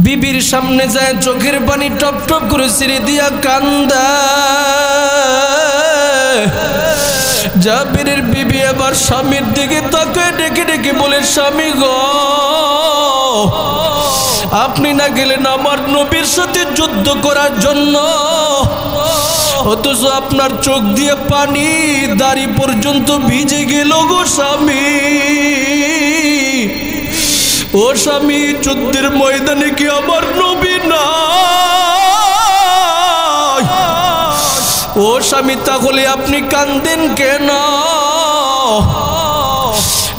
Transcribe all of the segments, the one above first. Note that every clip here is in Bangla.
বিবির সামনে যায় চোখের পানি টপ টপ করে ছেড়ে দিয়া কান্দা। জাবেরের বিবি আবার স্বামীর দিকে তাকায় ডেকে ডেকে বলে, স্বামী গো, আপনি না গেলেন আমার নবীর সাথে যুদ্ধ করার জন্য, অথচ আপনার চোখ দিয়ে পানি দাড়ি পর্যন্ত ভিজে গেল গো স্বামী। ও স্বামী, যুদ্ধের ময়দানে কি আমার নবী নাই? ও স্বামী, তাহলে আপনি কান্দেন কেন?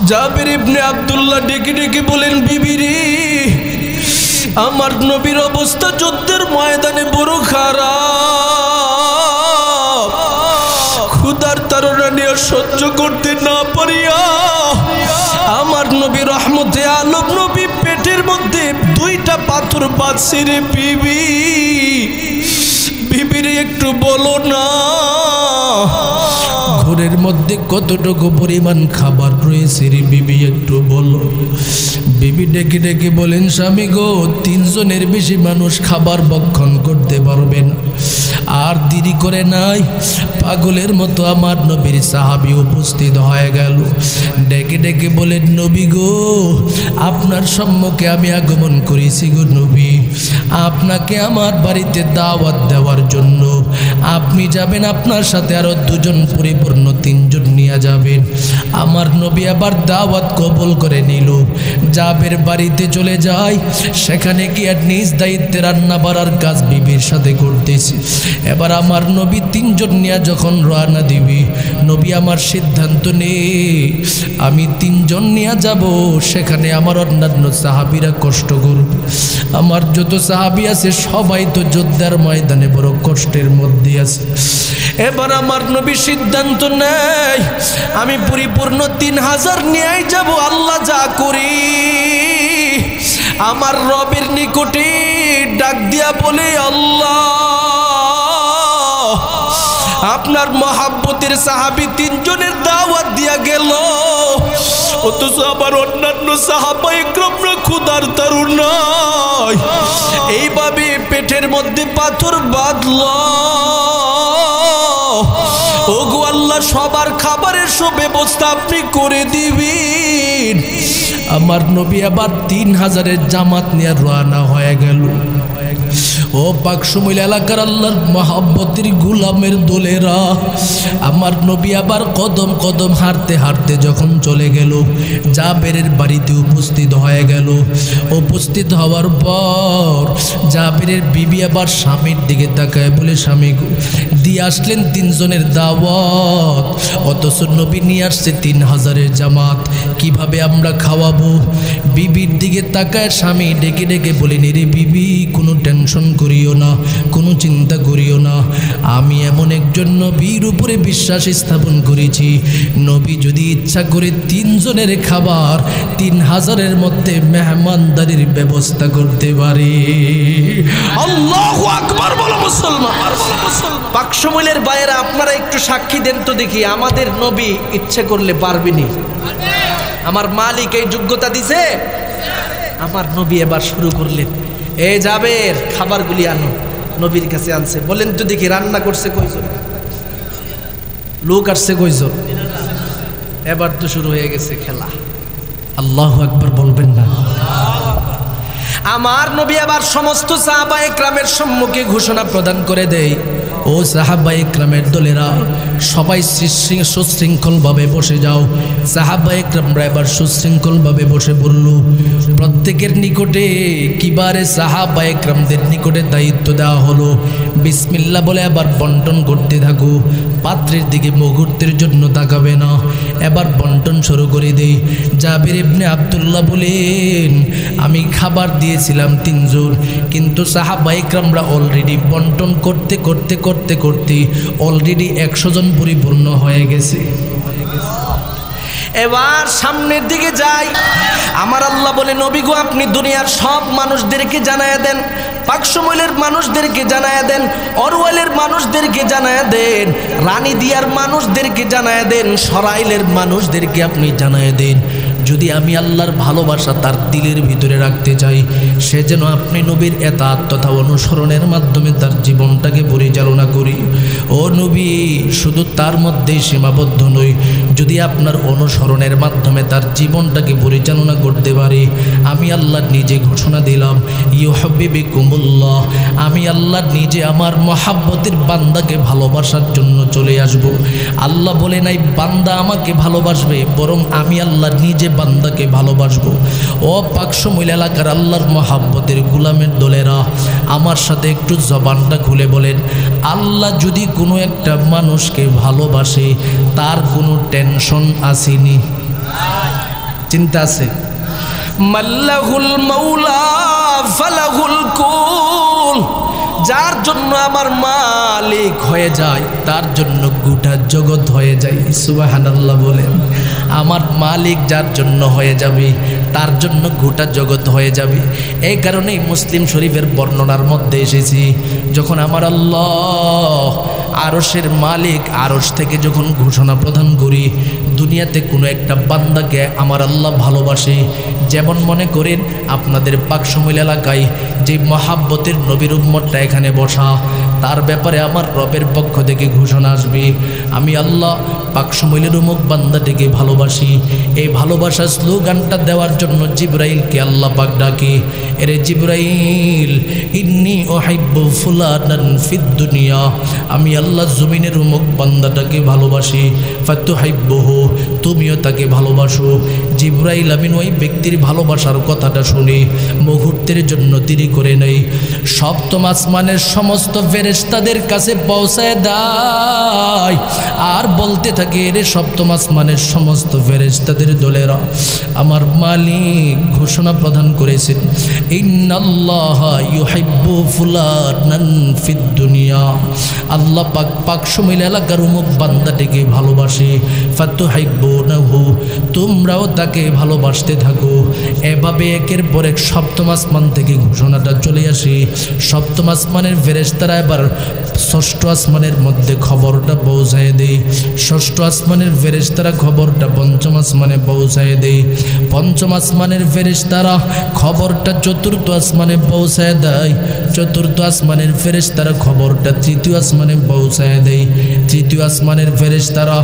জাবের ইবনে আব্দুল্লাহ ডেকে ডেকে বলেন, বিবিরি, আমার নবীর অবস্থা যুদ্ধের ময়দানে বড় খারাপ। ক্ষুধার তাড়না নিয়ে সহ্য করতে না পারিয়া আমার নবী রহমতে আলম নবী পেটের মধ্যে 2টা পাথর বাঁধছে রে বিবি। বিবিরে একটু বলো না, ঘরের মধ্যে কতটুকু পরিমাণ খাবার রয়েছে রে বিবি, একটু বলো। বিবি ডেকে ডেকে বলেন, স্বামী গো, 3 জনের বেশি মানুষ খাবার ভক্ষণ করতে পারবেন। আর দেরি করে নাই, পাগলের মতো আমার নবীর সাহাবী উপস্থিত হয়ে গেল। ডেকে ডেকে বলেন, নবী গো, আপনার সম্মুখে আমি আগমন করেছি গো নবী, আপনাকে আমার বাড়িতে দাওয়াত দেওয়ার জন্য। আপনি যাবেন, আপনার সাথে আরো 2 জন পরিপূর্ণ 3 জন নিয়ে যাবেন। আমার নবী আবার দাওয়াত কবুল করে নিল। জাবের বাড়িতে চলে যায়, সেখানে গিয়ে নিজ দায়িত্বে রান্না বাড়ার কাজ বিবির সাথে করতেছি। এবার আমার নবী 3 জন নিয়ে যখন রওনা দিবি, নবী আমার সিদ্ধান্ত নেই আমি 3 জন নিয়ে যাব, সেখানে আমার অন্যান্য সাহাবীরা কষ্ট করবে। আমার যত সাহাবী আছে সবাই তো যোদ্ধার ময়দানে বড় কষ্টের মধ্যে আছে। এবার আমার নবী সিদ্ধান্ত নেয়, আমি পরিপূর্ণ 3000 নিয়েই যাব। আল্লাহ যা করি, আমার রবের নিকটে ডাক দিয়া বলে, আল্লাহ, আপনার মহাব্বতের সাহাবী 3 জনের দাওয়াত দিয়া গেল, অথচ আবার অন্যান্য সাহাবায়ে কেরামরা ক্ষুধার তাড়নায় এইভাবে পেটের মধ্যে পাথর বাঁধল। ওগো আল্লাহ, সবার খাবারের সুব্যবস্থা আপনি করে দিবেন। আমার নবী আবার 3000-এর জামাত নিয়ে রওনা হয়ে গেল। ও পাকশমিল এলাকার আল্লাহর মহব্বতের গোলামের দোলেরা, আমার নবী আবার কদম কদম হাঁটতে হাঁটতে যখন চলে গেল, জাবেরের বাড়িতে উপস্থিত হয়ে গেল। উপস্থিত হওয়ার পর জাবেরের বিবি আবার স্বামীর দিকে তাকায় বলে, স্বামী দিয়ে আসলেন 3 জনের দাওয়াত, অথচ নবী নিয়ে আসছে 3000-এর জামাত, কিভাবে আমরা খাওয়াবো? বিবির দিকে তাকায় স্বামী ডেকে ডেকে বলেন, রে বিবি, কোনো টেনশন করিও না, কোনো চিন্তা করিও না, আমি এমন একজন নবীর উপরে বিশ্বাস স্থাপন করেছি, নবী যদি ইচ্ছা করে 3 জনের খাবার 3000-এর মধ্যে মেহমানদারির ব্যবস্থা করতে পারে। আল্লাহু আকবার বলো মুসলমান। পাকশমিলের বাইরে আপনারা একটু সাক্ষী দেন তো দেখি, আমাদের নবী ইচ্ছে করলে পারবেনি? আমার মালিক এই যোগ্যতা দিছে। আমার নবী এবার শুরু করলেন, এ জাবের, খাবারগুলি আনো। নবীর কাছে আনছে। বলেন তো দেখি, রান্না করছে কয়জন? লোক আসছে কয়জন? এবার তো শুরু হয়ে গেছে খেলা। আল্লাহু আকবার বলবেন না? আমার নবী আবার সমস্ত সাহাবায়ে কেরামের সম্মুখে ঘোষণা প্রদান করে দেয়, ও সাহাবায়ে কেরামের দলেরা, সবাই সুশৃঙ্খলভাবে বসে যাও। সাহাবায়ে কেরামরা এবার সুশৃঙ্খলভাবে বসে পড়ল। প্রত্যেকের নিকটে কিবারে সাহাবায়ে কেরামদের নিকটে দায়িত্ব দেওয়া হলো, বিসমিল্লাহ বলে আবার বন্টন করতে থাকো, পাত্রের দিকে মুহূর্তের জন্য তাকাবে না। এবার বন্টন শুরু করে দেই। জাবের ইবনে আব্দুল্লাহ বলেন, আমি খাবার দিয়েছিলাম 3 জন, কিন্তু সাহাবায়ে কেরামরা অলরেডি বন্টন করতে করতে করতে করতে অলরেডি 100 জন পরিপূর্ণ হয়ে গেছে। এবার সামনের দিকে যাই। আমার আল্লাহ বলে, নবী গো, আপনি দুনিয়ার সব মানুষদেরকে জানায়া দেন, পাকশমিলের মানুষদেরকে জানায়া দেন, অরওয়ালের মানুষদেরকে জানায়া দেন, রানী দিয়ার মানুষদেরকে জানায়া দেন, সরাইলের মানুষদেরকে আপনি জানায়া দেন, যদি আমি আল্লাহর ভালোবাসা তার দিলের ভিতরে রাখতে চাই, সে যেন আপনি নবীর এতাত তথা অনুসরণের মাধ্যমে তার জীবনটাকে পরিচালনা করি। ও নবী, শুধু তার মধ্যেই সীমাবদ্ধ নই, যদি আপনার অনুসরণের মাধ্যমে তার জীবনটাকে পরিচালনা করতে পারি, আমি আল্লাহ নিজে ঘোষণা দিলাম ইউহিব্বুকুমুল্লাহ, আমি আল্লাহ নিজে আমার মহাব্বতের বান্দাকে ভালোবাসার জন্য চলে আসব। আল্লাহ বলে নাই বান্দা আমাকে ভালোবাসবে, বরং আমি আল্লাহ নিজে বান্দাকে ভালোবাসবো। ও পাকশমীল এলাকার আল্লাহর মহাব্বতের গুলামের দলেরা, আমার সাথে একটু জবানটা খুলে বলেন, আল্লাহ যদি কোনো একটা মানুষকে ভালোবাসে তার কোনো টেনশন আসেনি? চিন্তা আছে? মাল্লাহুল মাওলা ফালাহুল কুল, যার জন্য আমার মালিক হয়ে যায় তার জন্য গোটা জগৎ হয়ে যায়। সুবহানাল্লাহ বলেন। আমার মালিক যার জন্য হয়ে যাবে তার জন্য গোটা জগৎ হয়ে যাবে। এই কারণেই মুসলিম শরীফের বর্ণনার মধ্যে এসেছি, যখন আমার আল্লাহ আরশের মালিক আরশ থেকে যখন ঘোষণা প্রদান করি দুনিয়াতে কোনো একটা বান্দাকে আমার আল্লাহ ভালোবাসে, যেমন মনে করেন আপনাদের পাকশমীল এলাকায় যে মহাব্বতের নবীর উম্মতটা এখানে বসা, তার ব্যাপারে আমার রবের পক্ষ থেকে ঘোষণা আসবে, আমি আল্লাহ পাকশমীলের উম্মত বান্দাটিকে ভালোবাসি। এই ভালোবাসার স্লোগানটা দেওয়ার জন্য জিবরাইলকে আল্লাহ পাক ডাকে, এরে জিবরাইল ইন্নী উহিব্বু ফুলানান ফিদ দুনিয়া, আমি আল্লাহ জমিনের উম্মত বান্দাটাকে ভালোবাসি, ফাতুহিব্বুহু, তুমিও তাকে ভালোবাসো। জিবরাইল আমিন ওই ব্যক্তির ভালোবাসার কথাটা শুনে মুহূর্তের জন্য দেরি করে নেই, সপ্তম আসমানের সমস্ত ফেরেশতাদের কাছে পৌঁছায় দেয় আর বলতে থাকে, এর সপ্তম আসমানের সমস্ত ফেরেশতাদের দলেরা, আমার মালিক ঘোষণা প্রদান করেছেন ইন্নাল্লাহা ইউহিব্বু ফুলানান ফিদ দুনিয়া, আল্লাহ পাক পাকশমীল এলাকার উম্মত বান্দাটিকে ভালোবাসে, ফাতুহিব্বুনাহু, তোমরাও তাকে ভালোবাসতে থাকো। এভাবে একের পর এক সপ্তম আসমান থেকে ঘোষণাটা চলে আসে। সপ্তম আসমানের ফেরেশতারা এবার ষষ্ঠ আসমানের মধ্যে খবরটা পৌঁছায় দেয়, ষষ্ঠ আসমানের ফেরেশতারা খবরটা পঞ্চম আসমানে পৌঁছায় দেয়, পঞ্চম আসমানের ফেরেশতারা খবরটা চতুর্থ আসমানে পৌঁছায় দেয়, চতুর্থ আসমানের ফেরেশতারা খবরটা তৃতীয় আসমানে পৌঁছায় দেয়, তৃতীয় আসমানের ফেরেশতারা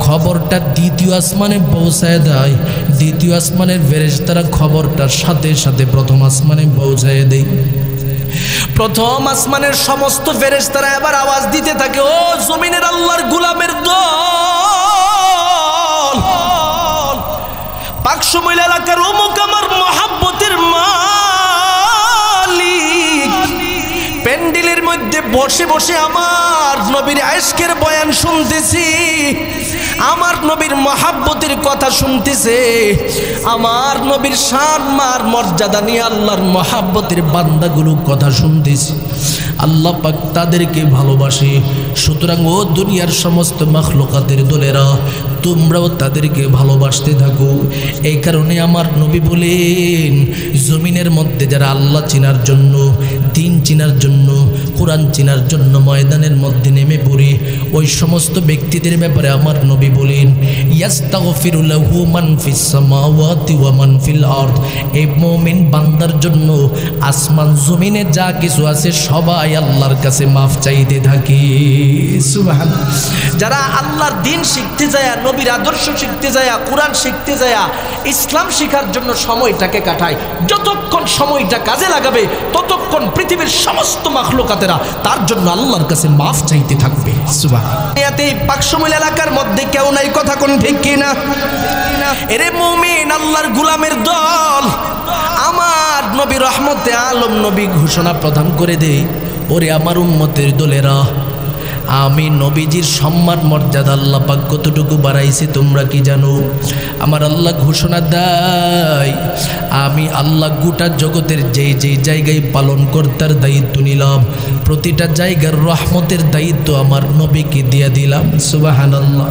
খবরটা দ্বিতীয় আসমানে পৌঁছায় দেয়, দ্বিতীয় আসমানের ফেরেশতারা খবরটার সাথে সাথে প্রথম আসমানে পৌঁছায় দেয়। প্রথম আসমানের সমস্ত ফেরেশতারা এবার আওয়াজ দিতে থাকে, ও জমিনের আল্লাহর গোলামের দল, পাকশমীল এলাকার অমুক আমার মহাব্বতের মালিক প্যান্ডেলের মধ্যে বসে বসে আমার নবীর আয়েশকের বয়ান শুনতেছি, আমার নবীর মহাব্বতের কথা শুনতেছে, আমার নবীর শান মার মর্যাদা নিয়ে আল্লাহর মহাব্বতের বান্দাগুলো কথা শুনতেছি। আল্লাহ পাক তাদেরকে ভালোবাসে। সুতরাং ও দুনিয়ার সমস্ত মাখলুকাতের দলেরা, তোমরাও তাদেরকে ভালোবাসতে থাকো। এই কারণে আমার নবী বলেন, জমিনের মধ্যে যারা আল্লাহ চিনার জন্য, দিন চিনার জন্য, কোরআন চিনার জন্য ময়দানের মধ্যে নেমে পড়ে, ওই সমস্ত ব্যক্তিদের ব্যাপারে আমার নবী বলেন, ইয়াস্তাগফিরু লাহু মান ফিস সামাওয়াতি ওয়া মান ফিল আরদ, এই মুমিন বান্দার জন্য আসমান জমিনে যা কিছু আছে সবাই আল্লাহর কাছে মাফ চাইতে থাকে। সুবহানাল্লাহ। যারা আল্লাহর দিন শিখতে যায়, নবীর আদর্শ শিখতে যায়, কোরআন শিখতে যায়, ইসলাম শিখার জন্য সময়টাকে কাটায়, যতক্ষণ সময়টা কাজে লাগাবে ততক্ষণ পৃথিবীর সমস্ত মাখলুকাতেরা তার জন্য আল্লাহর কাছে মাফ চাইতে থাকবে। সুবহানাল্লাহ। এই পাকশমীল এলাকার মধ্যে কেউ নাই, কথা কোন ঠিক কিনা? এরে মুমিন আল্লাহর গোলামের দল, আমার নবী রহমতে আলম নবী ঘোষণা প্রদান করে দেয়, ওরে আমার উম্মতের দলেরা, আমি নবীজির সম্মান মর্যাদা আল্লাহ পাক কতটুকু বাড়াইছে তোমরা কি জানো? আমার আল্লাহ ঘোষণা দেয়, আমি আল্লাহ গোটা জগতের যেই যেই জায়গায় পালন কর্তার দায়িত্ব নিলাম, প্রতিটা জায়গার রহমতের দায়িত্ব আমার নবীকে দিয়ে দিলাম। সুবহানাল্লাহ।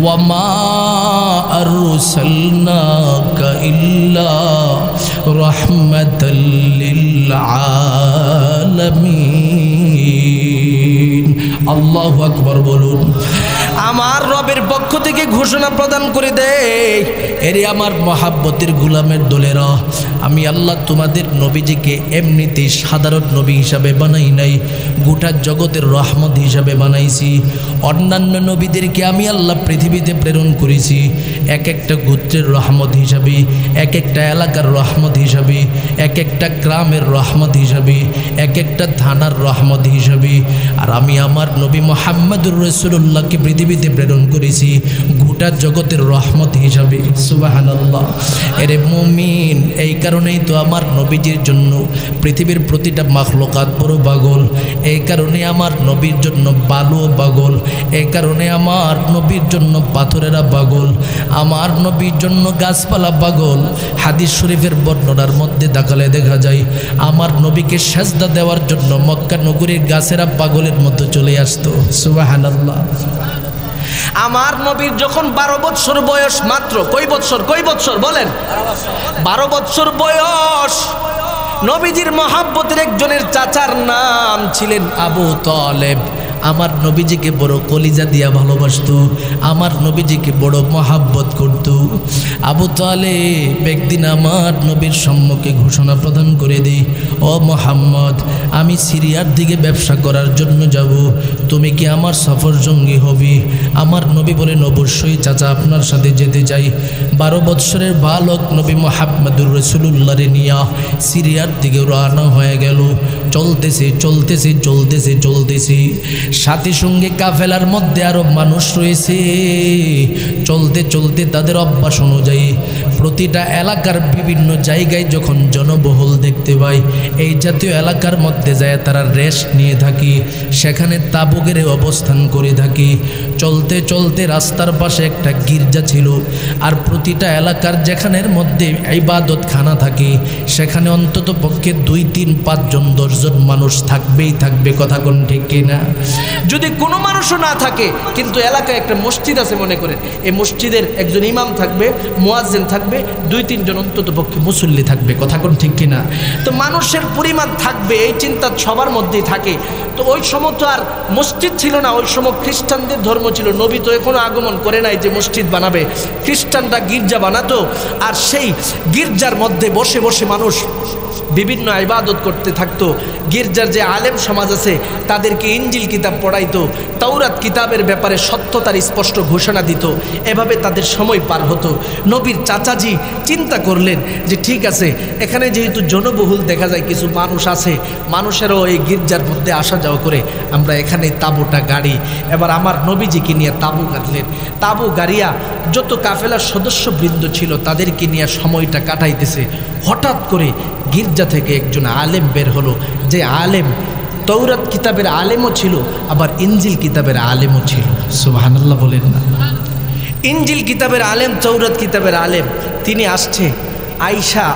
ওয়া মা আরসালনাকা ইল্লা রাহমাতাল লিল আলামিন। আল্লাহু আকবার বলুন। আমার রবের পক্ষ থেকে ঘোষণা প্রদান করে দেয়, এরে আমার মহাব্বতের গোলামের দলেরা, আমি আল্লাহ তোমাদের নবীজিকে এমনিতেই সাধারণ নবী হিসাবে বানাই নাই, গোটা জগতের রহমত হিসাবে বানাইছি। অন্যান্য নবীদেরকে আমি আল্লাহ পৃথিবীতে প্রেরণ করেছি এক একটা গোত্রের রহমত হিসাবে, এক একটা এলাকার রহমত হিসাবে, এক একটা গ্রামের রহমত হিসাবে, এক একটা থানার রহমত হিসাবে। আর আমি আমার নবী মুহাম্মদুর রাসূলুল্লাহকে পৃথিবীতে প্রেরণ করেছি গোটা জগতের রহমত হিসাবে। সুবহানাল্লাহ। এরে মুমিন, এই কারণেই তো আমার নবীজির জন্য পৃথিবীর প্রতিটা মাখলুকাত বড় পাগল, এই কারণে আমার নবীর জন্য বালুও পাগল, এই কারণে আমার নবীর জন্য পাথরেরা পাগল, আমার নবীর জন্য গাছপালা পাগল। হাদিস শরীফের বর্ণনার মধ্যে তাকালে দেখা যায় আমার নবীকে সেজদা দেওয়ার জন্য মক্কা নগরীর গাছেরা পাগলের মতো চলে আসতো। সুবহানাল্লাহ। আমার নবীর যখন 12 বছর বয়স, মাত্র কয় বছর বলেন, 12 বছর বয়স, নবীজির মহাব্বতের একজনের চাচার নাম ছিলেন আবু তালেব। আমার নবীজিকে বড় কলিজা দিয়া ভালোবাসতো, আমার নবীজিকে বড় মহাব্বত করত। আবু তালেব একদিন আমার নবীর সম্মুখে ঘোষণা প্রদান করে দেই, ও মুহাম্মদ, আমি সিরিয়ার দিকে ব্যবসা করার জন্য যাব, তুমি কি আমার সফর সঙ্গী হবি? আমার নবী বলেন, অবশ্যই চাচা, আপনার সাথে যেতে চাই। 12 বৎসরের বালক নবী মুহাম্মদুর রাসূলুল্লাহরে নিয়া সিরিয়ার দিকে রওনা হয়ে গেল। চলতেছে সাথে সঙ্গে কাফেলার মধ্যে আরো মানুষ রয়েছে। চলতে তাদের অভ্যাস অনুযায়ী প্রতিটা এলাকার বিভিন্ন জায়গায় যখন জনবহুল দেখতে পাই, এই জাতীয় এলাকার মধ্যে যায় তারা রেস্ট নিয়ে থাকি, সেখানে তাঁবু গেড়ে অবস্থান করে থাকি। চলতে রাস্তার পাশে একটা গির্জা ছিল, আর প্রতিটা এলাকার যেখানের মধ্যে ইবাদত খানা থাকে সেখানে অন্তত পক্ষে 2, 3, 5 জন 10 জন মানুষ থাকবেই থাকবে। কথা কোন ঠিক কিনা? যদি কোনো মানুষও না থাকে কিন্তু এলাকায় একটা মসজিদ আছে মনে করেন, এই মসজিদের একজন ইমাম থাকবে, মুয়াজ্জিন থাকবে, 2-3 জন অন্তত পক্ষে মুসল্লি থাকবে। কথা কোন ঠিক কিনা? তো মানুষের পরিমাণ থাকবে এই চিন্তা সবার মধ্যেই থাকে। তো ওই সময় তো আর মসজিদ ছিল না, ওই সময় খ্রিস্টানদের ধর্ম ছিল। নবী তো এখনো আগমন করে নাই যে মসজিদ বানাবে, খ্রিস্টানরা গির্জা বানাতো, আর সেই গির্জার মধ্যে বসে বসে মানুষ বিভিন্ন ইবাদত করতে থাকতো। গির্জার যে আলেম সমাজ আছে তাদেরকে ইনজিল কিতাব পড়াইতো, তাওরাত কিতাবের ব্যাপারে সত্যতার স্পষ্ট ঘোষণা দিত। এভাবে তাদের সময় পার হতো। নবীর চাচাজি চিন্তা করলেন যে ঠিক আছে, এখানে যেহেতু জনবহুল দেখা যায়, কিছু মানুষ আছে, মানুষেরও এই গির্জার মধ্যে আসা যাওয়া করে, আমরা এখানে তাঁবুটা গাড়ি। এবার আমার নবীজিকে নিয়ে তাঁবু গাড়লেন। তাঁবু গাড়িয়া যত কাফেলার সদস্যবৃন্দ ছিল তাদেরকে নিয়ে সময়টা কাটাইতেছে। হঠাৎ করে গির্জা থেকে একজন আলেম বের হলো, যে আলেম তাওরাত কিতাবের আলেমও ছিল, আবার ইনজিল কিতাবের আলেমও ছিল। সুবহানাল্লাহ বলেন না? ইনজিল কিতাবের আলেম, তাওরাত কিতাবের আলেম, তিনি আসছে। আয়েশা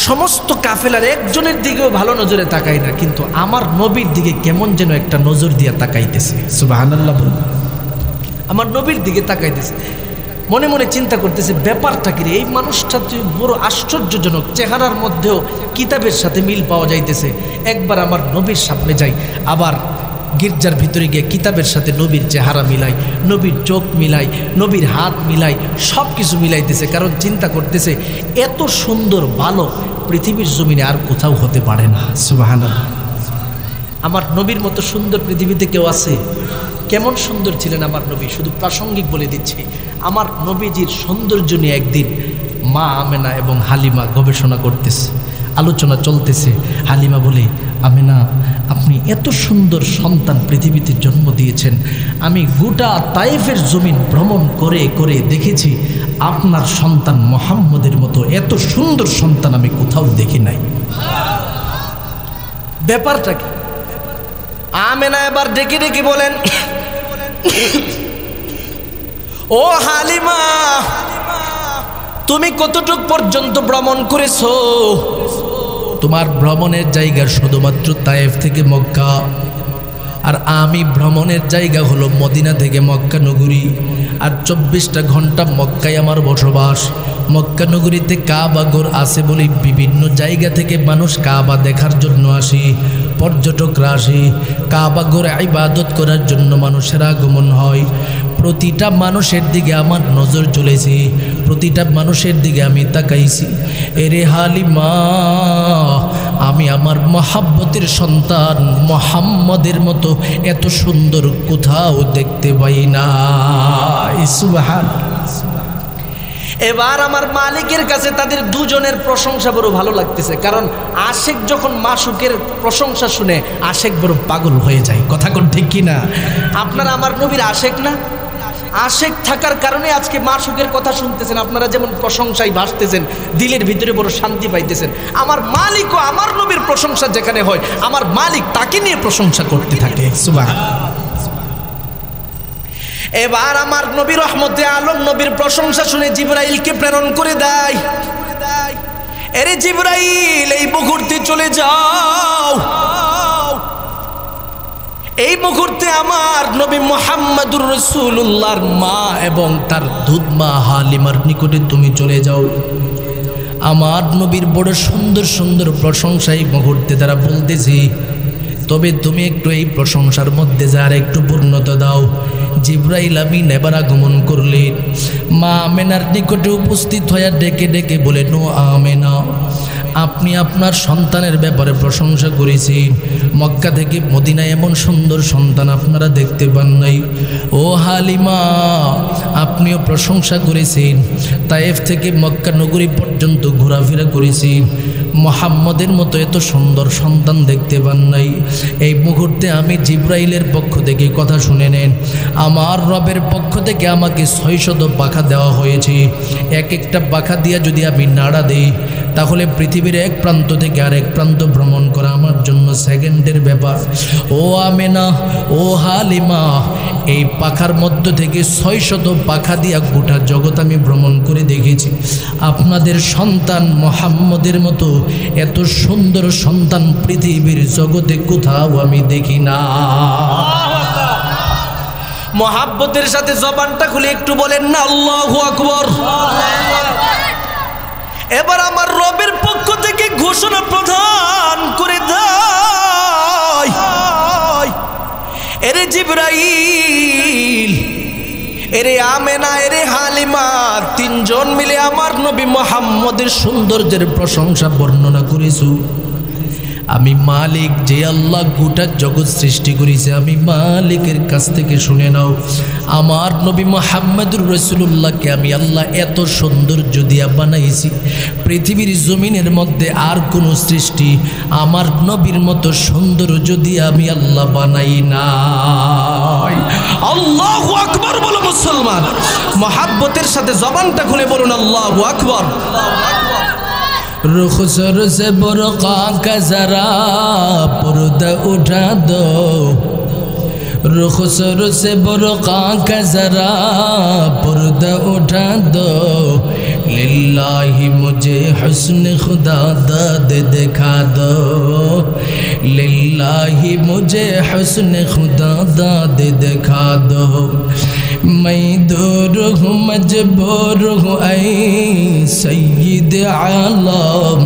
সমস্ত কাফেলার একজনের দিকেও ভালো নজরে তাকায় না, কিন্তু আমার নবীর দিকে কেমন যেন একটা নজর দিয়ে তাকাইতেছে। সুবহানাল্লাহ বলেন। আমার নবীর দিকে তাকাইতেছে, মনে মনে চিন্তা করতেছে ব্যাপারটা কি রে, এই মানুষটা তুই বড় আশ্চর্যজনক, চেহারার মধ্যেও কিতাবের সাথে মিল পাওয়া যাইতেছে। একবার আমার নবীর সামনে যাই, আবার গির্জার ভিতরে গিয়ে কিতাবের সাথে নবীর চেহারা মিলাই, নবীর চোখ মিলাই, নবীর হাত মিলাই, সব কিছু মিলাইতেছে। কারণ চিন্তা করতেছে এত সুন্দর বালক পৃথিবীর জমিনে আর কোথাও হতে পারে না। সুবহানাল্লাহ। আমার নবীর মতো সুন্দর পৃথিবীতে কেউ আছে? কেমন সুন্দর ছিলেন আমার নবী, শুধু প্রাসঙ্গিক বলে দিচ্ছি। আমার নবীজির সৌন্দর্য নিয়ে একদিন মা আমেনা এবং হালিমা গবেষণা করতেছে, আলোচনা চলতেছে। হালিমা বলে, আমেনা, আপনি এত সুন্দর সন্তান পৃথিবীতে জন্ম দিয়েছেন, আমি গোটা তায়েফের জমিন ভ্রমণ করে করে দেখেছি আপনার সন্তান মুহাম্মদের মতো এত সুন্দর সন্তান আমি কোথাও দেখি নাই। ব্যাপারটা কি? আমেনা এবার ডেকে ডেকে বলেন, ও হালিমা, তুমি কতটুক পর্যন্ত ভ্রমণ করেছো? তোমার ভ্রমণের জায়গা শুধুমাত্র তায়েফ থেকে মক্কা, আর আমি ভ্রমণের জায়গা হলো মদিনা থেকে মক্কা নগরী। আর 24টা ঘন্টা মক্কায় আমার বসবাস। মক্কা নগরীতে কাবা ঘর আছে বলে বিভিন্ন জায়গা থেকে মানুষ কাবা দেখার জন্য আসে, পর্যটকরা আসে, কাবা ঘরে ইবাদত করার জন্য মানুষের আগমন হয়। প্রতিটা মানুষের দিকে আমার নজর চলেছে, প্রতিটা মানুষের দিকে আমি তাকাইছি। এরে হালিমা, আমি আমার মহাব্বতের সন্তান মুহাম্মদের মতো এত সুন্দর কোথাও দেখতে পাই না। সুবহানাল্লাহ। এবার আমার মালিকের কাছে তাদের দুজনের প্রশংসা বড় ভালো লাগতেছে, কারণ আশেক যখন মাশুকের প্রশংসা শুনে আশেক বড় পাগল হয়ে যায়। কথা কোন ঠিক কিনা? আপনারা আমার নবীর আশেক না? আশেক থাকার কারণে আজকে মাশুকের কথা শুনতেছেন, আপনারা যেমন প্রশংসায় ভাসতেছেন, দিলের ভিতরে বড় শান্তি পাইতেছেন। আমার মালিকও আমার নবীর প্রশংসা যেখানে হয়, আমার মালিক তাকে নিয়ে প্রশংসা করতে থাকে। সুবহানাল্লাহ। এবার আমার নবী রহমতে আলম নবীর প্রশংসা শুনে জিবরাইলকে প্রেরণ করে দেয়, এরে জিবরাইল, এই মুহূর্তে চলে যাও, এই মুহূর্তে আমার নবী মুহাম্মদুর রাসূলুল্লাহর মা এবং তার দুধ মা হালিমার নিকটে তুমি চলে যাও। আমার নবীর বড় সুন্দর সুন্দর প্রশংসা এই মুহূর্তে তারা বলতেছি, তবে তুমি একটু এই প্রশংসার মধ্যে যার একটু পূর্ণতা দাও। জিবরাইল আমিন এবার আগমন করলেন, মা আমেনার নিকটে উপস্থিত হইয়া ডেকে ডেকে বলেন, ও আমেনা, আপনি আপনার সন্তানের ব্যাপারে প্রশংসা করেছেন, মক্কা থেকে মদিনায় এমন সুন্দর সন্তান আপনারা দেখতে পান নাই। ও হালিমা, আপনিও প্রশংসা করেছেন, তায়েফ থেকে মক্কা নগরী পর্যন্ত ঘোরাফেরা করেছেন, মুহাম্মদের মতো এত সুন্দর সন্তান দেখতে পান নাই। এই মুহূর্তে আমি জিবরাইলের পক্ষ থেকে কথা শুনে নেন, আমার রবের পক্ষ থেকে আমাকে 600 পাখা দেওয়া হয়েছে। এক একটা পাখা দিয়া যদি আমি নাড়া দিই, তাহলে পৃথিবীর এক প্রান্ত থেকে আরেক প্রান্ত ভ্রমণ করা আমার জন্য সেকেন্ডের ব্যাপার। ও আমেনা, ও হালিমা, এই পাখার মধ্য থেকে 600 পাখা দিয়া গোটা জগৎ আমি ভ্রমণ করে দেখেছি। আপনাদের সন্তান মুহাম্মদের মতো এত সুন্দর সন্তান পৃথিবীর জগতে কোথাও আমি দেখি না। মুহাব্বতের সাথে জবানটা খুলে একটু বলেন না আল্লাহু আকবার। এবার আমার রবের পক্ষ থেকে ঘোষণা প্রদান করে দেয়, এরে জিবরাইল, এরে আমেনা, এরে হালিমা, তিনজন মিলে আমার নবী মুহাম্মদের সৌন্দর্যের প্রশংসা বর্ণনা করেছো। আমি মালিক, যে আল্লাহ গোটা জগৎ সৃষ্টি করেছে, আমি মালিকের কাছ থেকে শুনে নাও, আমার নবী মুহাম্মদুর রাসূলুল্লাহকে আমি আল্লাহ এত সৌন্দর্য দিয়া বানাইছি, পৃথিবীর জমিনের মধ্যে আর কোনো সৃষ্টি আমার নবীর মতো সৌন্দর্য দিয়ে আমি আল্লাহ বানাই নাই। আল্লাহু আকবার বলো মুসলমান, মুহাব্বতের সাথে জবানটা খুলে বলুন আল্লাহু আকবার। रुखसर से बुरक़ा का ज़रा पर्दा उठा दो, रुखसर से बुरक़ा का ज़रा पर्दा उठा दो, लिल्लाही मुझे हुस्न खुदा दाद दिखा दो, लिल्लाही मुझे हुस्न खुदा दाद दिखा दो। मैं दूर हूँ मजबूर हूँ ऐ सय्यद आलम,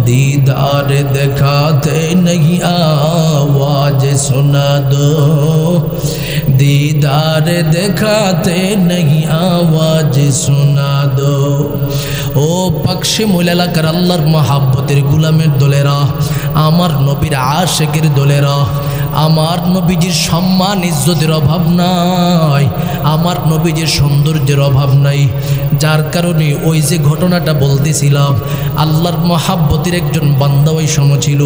दीदार दिखाते नहीं आवाज सुना दो, दीदार दिखाते नहीं आवाज सुना दो। ও পাকশিমুল এলাকার আল্লাহর মহাব্বতের গুলামের দলেরা, আমার নবীর আশেকের দলেরা, আমার নবীজির সম্মান ইজ্জতের অভাব নাই, আমার নবীজির সৌন্দর্যের অভাব নাই, যার কারণে ওই যে ঘটনাটা বলতেছিলাম, আল্লাহর মহাব্বতের একজন বান্দা ওই সময় ছিল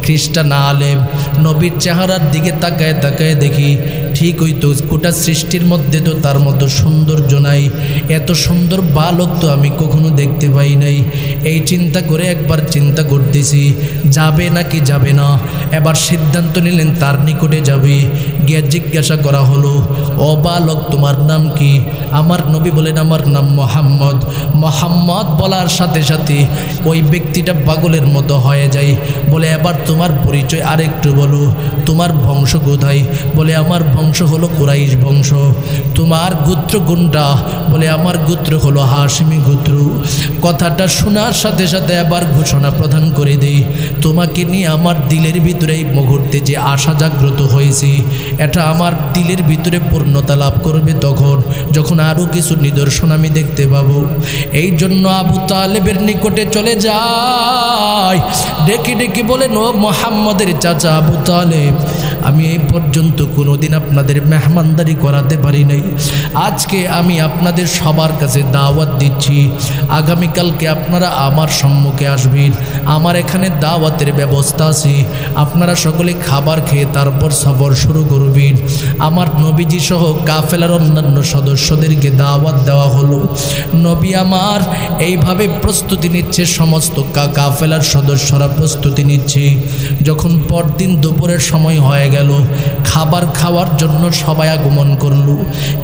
খ্রিস্টান আলেম, নবীর চেহারার দিকে তাকায় তাকায় দেখি ঠিক ওই তো গোটা সৃষ্টির মধ্যে তো তার মতো সৌন্দর্য নাই, এত সুন্দর বালক তো আমি কখনো দেখতে পাই নাই। এই চিন্তা করে একবার চিন্তা করতেছি যাবে নাকি যাবে না, এবার সিদ্ধান্ত নিলেন তার নিকটে যাবে। গিয়ে জিজ্ঞাসা করা হলো, ও বালক তোমার নাম কি? আমার নবী বলেন আমার নাম মুহাম্মদ। মুহাম্মদ বলার সাথে সাথে ওই ব্যক্তিটা পাগলের মতো হয়ে যায়, বলে এবার তোমার পরিচয় আরেকটু বলো, তোমার বংশ কোথায়? বলে আমার বংশ হলো কুরাইশ বংশ। তোমার গোত্র কোনটা? বলে আমার গোত্র হলো হাশিমি গোত্র। কথাটা শোনার সাথে সাথে আবার ঘোষণা প্রদান করে দেই, তোমাকে নিয়ে আমার দিলের ভিতরে এই মুহূর্তে যে আশা আশা জাগ্রত হয়েছে, এটা আমার দিলের ভিতরে পূর্ণতা লাভ করবে তখন যখন আরও কিছু নিদর্শন আমি দেখতে পাবো। এই জন্য আবু তালেবের নিকটে চলে যায়, ডেকে ডেকে বলেন, ও মুহাম্মদের চাচা আবু তালেব, আমি এই পর্যন্ত কোনোদিন আপনাদের মেহমানদারি করাতে পারি নাই। আজকে আমি আপনাদের সবার কাছে দাওয়াত দিচ্ছি, আগামীকালকে আপনারা আমার সম্মুখে আসবেন, আমার এখানে দাওয়াতের ব্যবস্থা আছে, আপনারা সকলে খাবার খেয়ে তারপর সফর শুরু করবেন। আমার নবীজি সহ কাফেলার অন্যান্য সদস্যদেরকে দাওয়াত দেওয়া হলো। নবী আমার এইভাবে প্রস্তুতি নিচ্ছে, সমস্ত কাফেলার সদস্যরা প্রস্তুতি নিচ্ছে। যখন পরদিন দুপুরের সময় হয়ে গেল, খাবার খাওয়ার জন্য সবাই আগমন করল,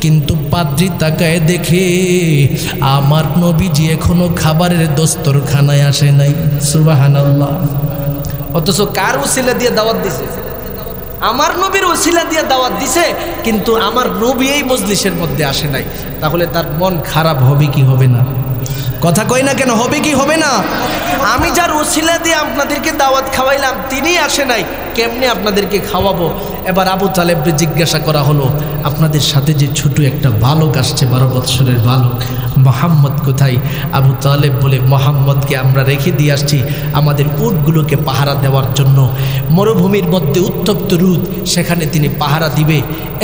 কিন্তু পাদ্রী তাকায় দেখে আমার নবীজি এখনো খাবারের দস্তরখানায় আসে নাই। সুবহানাল্লাহ। অথচ কার উসিলা দিয়ে দাওয়াত দিছে? আমার নবীর উসিলা দিয়ে দাওয়াত দিছে, কিন্তু আমার নবী এই মজলিসের মধ্যে আসে নাই। তাহলে তার মন খারাপ হবে কি হবে না? কথা কই না কেন? হবে কি হবে না? আমি যার উসিলা দিয়ে আপনাদেরকে দাওয়াত খাওয়াইলাম তিনি আসে নাই, কেমনে আপনাদেরকে খাওয়াবো? এবার আবু তালেবকে জিজ্ঞাসা করা হলো, আপনাদের সাথে যে ছোট একটা বালক আসছে, 12 বৎসরের বালক, মোহাম্মদ কোথায়? আবু তালেব বলে, মোহাম্মদকে আমরা রেখে দিয়ে আসছি আমাদের উটগুলোকে পাহারা দেওয়ার জন্য। মরুভূমির মধ্যে উত্তপ্ত রোদ, সেখানে তিনি পাহারা দিবে।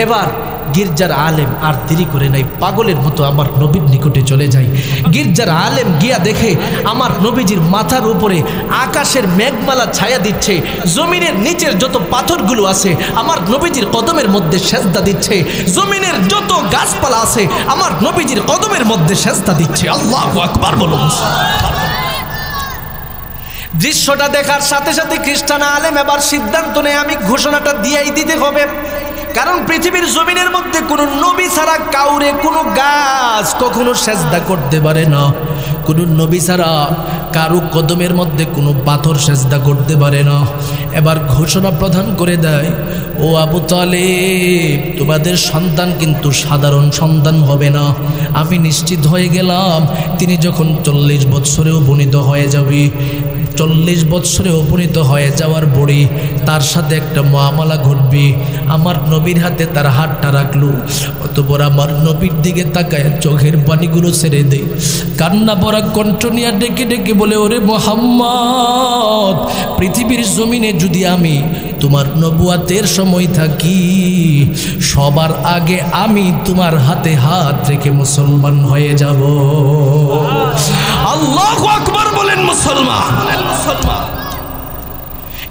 এবার গির্জার আলেম আর দেরি করে নাই, পাগলের মতো আমার নবীর নিকটে চলে যায়। গির্জার আলেম গিয়া দেখে আমার নবীজির মাথার উপরে আকাশের মেঘমালা ছায়া দিচ্ছে, জমিনের নিচের যত পাথরগুলো আছে আমার নবীজির কদমের মধ্যে সেজদা দিচ্ছে, জমিনের যত গাছপালা আছে আমার নবীজির কদমের মধ্যে সেজদা দিচ্ছে। আল্লাহু আকবার বলুন। দৃশ্যটা দেখার সাথে সাথে খ্রিস্টান আলেম এবার সিদ্ধান্ত নেয়, আমি ঘোষণাটা দিয়েই দিতে হবে, কারণ পৃথিবীর জমিনের মধ্যে কোনো নবী ছাড়া কাউরে কোনো গাছ কখনো সেজদা করতে পারে না, কোনো নবী ছাড়া কারো কদমের মধ্যে কোনো পাথর সেজদা করতে পারে না। এবার ঘোষণা প্রদান করে দেয়, ও আবু তালেব, তোমাদের সন্তান কিন্তু সাধারণ সন্তান হবে না। আমি নিশ্চিত হয়ে গেলাম তিনি যখন 40 বৎসরে উপনীত হয়ে যাবে, 40 বৎসরে উপনীত হয়ে যাওয়ার পরে তার সাথে একটা মুআমালা ঘটবে। আমার নবীর হাতে তার হাতটা রাখলো, অতঃপর আমার নবীর দিকে তাকায় চোখের পানিগুলো ছেড়ে দেয়, কান্না ভরা কণ্ঠ নিয়ে ডেকে ডেকে বলে, ওরে মুহাম্মদ, পৃথিবীর জমিনে যদি আমি তোমার নবুয়াতের সময় থাকি, সবার আগে আমি তোমার হাতে হাত রেখে মুসলমান হয়ে যাব। আল্লাহু আকবার বলেন মুসলমান।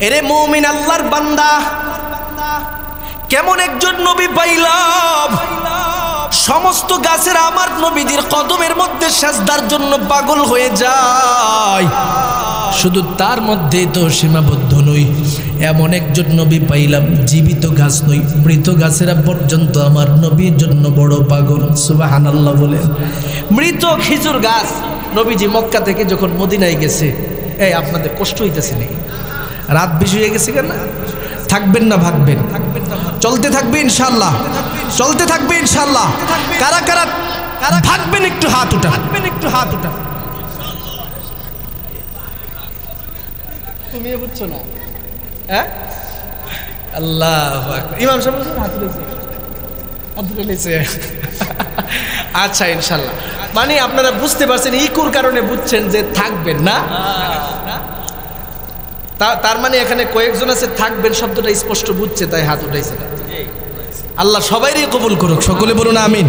এরে মুমিন আল্লাহর বান্দা, কেমন একজন নবী পাইলাম, সমস্ত গাছের আমার নবীজির কদমের মধ্যে সেজদার জন্য পাগল হয়ে যায়। শুধু তার মধ্যে তো সীমাবদ্ধ নই, এমন একজন নবী পাইলাম, জীবিত গাছ নই, মৃত গাছেরা পর্যন্ত আমার নবীর জন্য বড় পাগল। সুবহানাল্লাহ বলেন। মৃত খেজুর গাছ, নবীজি মক্কা থেকে যখন মদিনায় গেছে, এই আপনাদের কষ্ট হইতেছে নাকি? রাত বেশি হয়ে গেছে কেন? থাকবেন না ভাগবেন? চলতে থাকবে ইনশাআল্লাহ, চলতে থাকবে ইনশাআল্লাহ। কারা কারা ভাগবেন একটু হাত উঠা, একটু হাত উঠা। তুমি বুঝছো না? হ্যাঁ, আল্লাহু আকবার। ইমাম সাহেব হাত তুলেছে, হাত তুলেছে। আচ্ছা ইনশাআল্লাহ, মানে আপনারা বুঝতে পারছেন, ইকুর কারণে বুঝছেন যে থাকবেন না। তার মানে এখানে কয়েকজন আছে থাকবেন শব্দটা স্পষ্ট বুঝছে, তাই হাত উঠাইছে না। আল্লাহ সবাইরই কবুল করুক, সকলে বলুন আমিন।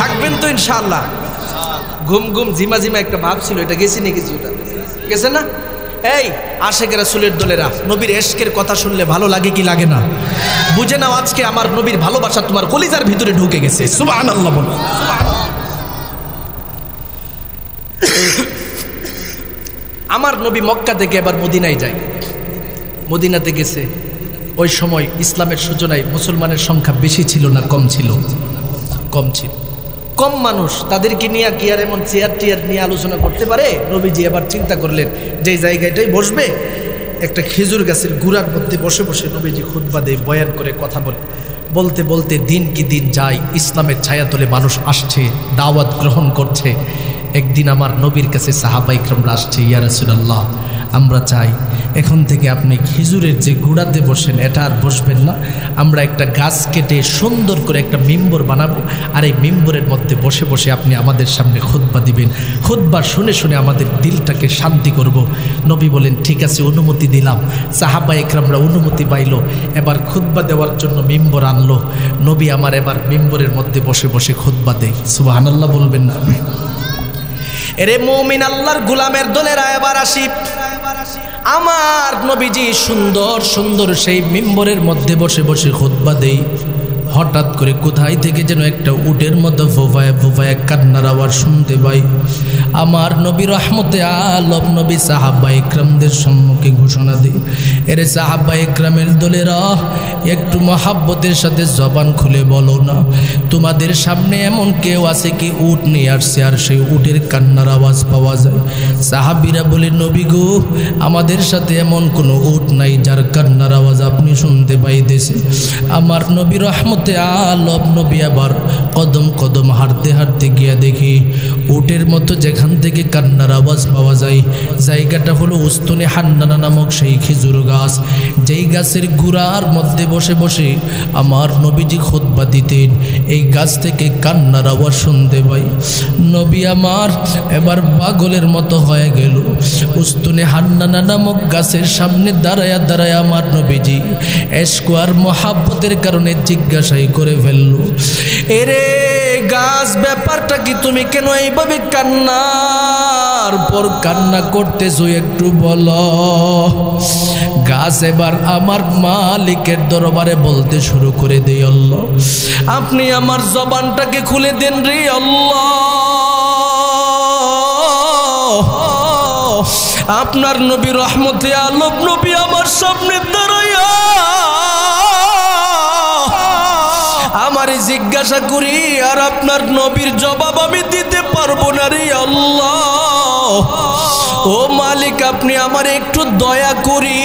থাকবেন তো ইনশাআল্লাহ? ঘুম ঘুম ঝিমা ঝিমা একটা ভাব ছিল, এটা গেছি না? কিছু ওটা গেছে না? এই আশেক রাসূলের দলেরা, নবীর এশকের কথা শুনলে ভালো লাগে কি লাগে না? বুঝে নাও আজকে আমার নবীর ভালোবাসা তোমার কলিজার ভিতরে ঢুকে গেছে। সুবহানাল্লাহ বলো। আমার নবী মক্কা থেকে এবার মদিনায় যায়। মদিনাতে গেছে, ওই সময় ইসলামের সূচনায় মুসলমানের সংখ্যা বেশি ছিল না কম ছিল? কম ছিল। কম মানুষ, তাদেরকে নিয়ে কি আর এমন চেয়ার টিয়ার নিয়ে আলোচনা করতে পারে? নবীজি এবার চিন্তা করলেন যে জায়গাটাই বসবে, একটা খেজুর গাছের গুড়ার মধ্যে বসে বসে নবীজি খুতবা দেয়, বয়ান করে কথা বলে। বলতে বলতে দিন কি দিন যায়, ইসলামের ছায়াতলে মানুষ আসছে, দাওয়াত গ্রহণ করছে। একদিন আমার নবীর কাছে সাহাবা ইকরামরা আসছে, ইয়া রাসূলুল্লাহ আমরা চাই এখন থেকে আপনি খেজুরের যে গুড়াতে বসেন এটা আর বসবেন না, আমরা একটা গাছ কেটে সুন্দর করে একটা মিম্বর বানাবো, আর এই মিম্বরের মধ্যে বসে বসে আপনি আমাদের সামনে খুতবা দিবেন, খুতবা শুনে শুনে আমাদের দিলটাকে শান্তি করব। নবী বলেন ঠিক আছে, অনুমতি দিলাম। সাহাবা ইকরামরা অনুমতি পাইল, এবার খুতবা দেওয়ার জন্য মিম্বর আনলো। নবী আমার এবার মিম্বরের মধ্যে বসে বসে খুতবা দেয়। সুবহানাল্লাহ বলবেন না? এরে মুমিন আল্লাহর গোলামের দলেরা এবার আসি। আমার নবীজি সুন্দর সুন্দর সেই মিম্বরের মধ্যে বসে বসে খুতবা দেই। হঠাৎ করে কোথায় থেকে যেন একটা উটের মতো ফোফায় ফোফায় কান্নার আওয়াজ শুনতে পাই। আমার নবী রহমতে আলম নবী সাহাবা ইকরামদের সম্মুখে ঘোষণা দেই, এরে সাহাবা ইকরামের দলেরা একটু মহাব্বতের সাথে জবান খুলে বলো না, তোমাদের সামনে এমন কেউ আছে কি উট নিয়ে আসছে আর সেই উটের কান্নার আওয়াজ পাওয়া যায়? সাহাবীরা বলে নবী গো, আমাদের সাথে এমন কোনো উট নাই যার কান্নার আওয়াজ আপনি শুনতে পাইতেছে। আমার নবী রহমতে আলম নবী আবার কদম কদম হাঁটতে হাঁটতে গিয়া দেখি উটের মতো যেখান থেকে কান্নার আওয়াজ পাওয়া যায় জায়গাটা হলো উস্তুনে হান্নানা নামক সেই খেজুর গাছ, যেই গাছের গুড়ার মধ্যে বসে বসে আমার নবীজি খুতবা দিতেন। এই গাছ থেকে কান্নার আওয়াজ শুনতে পাই। নবী আমার এবার পাগলের মতো হয়ে গেল। উস্তুনে হান্নানা নামক গাছের সামনে দাঁড়ায়া দাঁড়ায় আমার নবীজি এশক আর মহাব্বতের কারণে জিজ্ঞাসাই করে ফেলল, এরে গাছ ব্যাপারটা কি, তুমি কেন এইভাবে কান্নার পর কান্না করতেছো একটু বলো। গাছ এবার আমার মালিকের দরবারে বলতে শুরু করে দেই, আল্লাহ আপনি আমার জবানটাকে খুলে দেন রে আল্লাহ। আপনার নবী রহমতে আলম নবী আমার সামনে দাঁড়াইয়া আমারে জিজ্ঞাসা করি আর আপনার নবীর জবাব আমি দিতে পারবো না রে আল্লাহ। ও মালিক আপনি আমার একটু দয়া করি।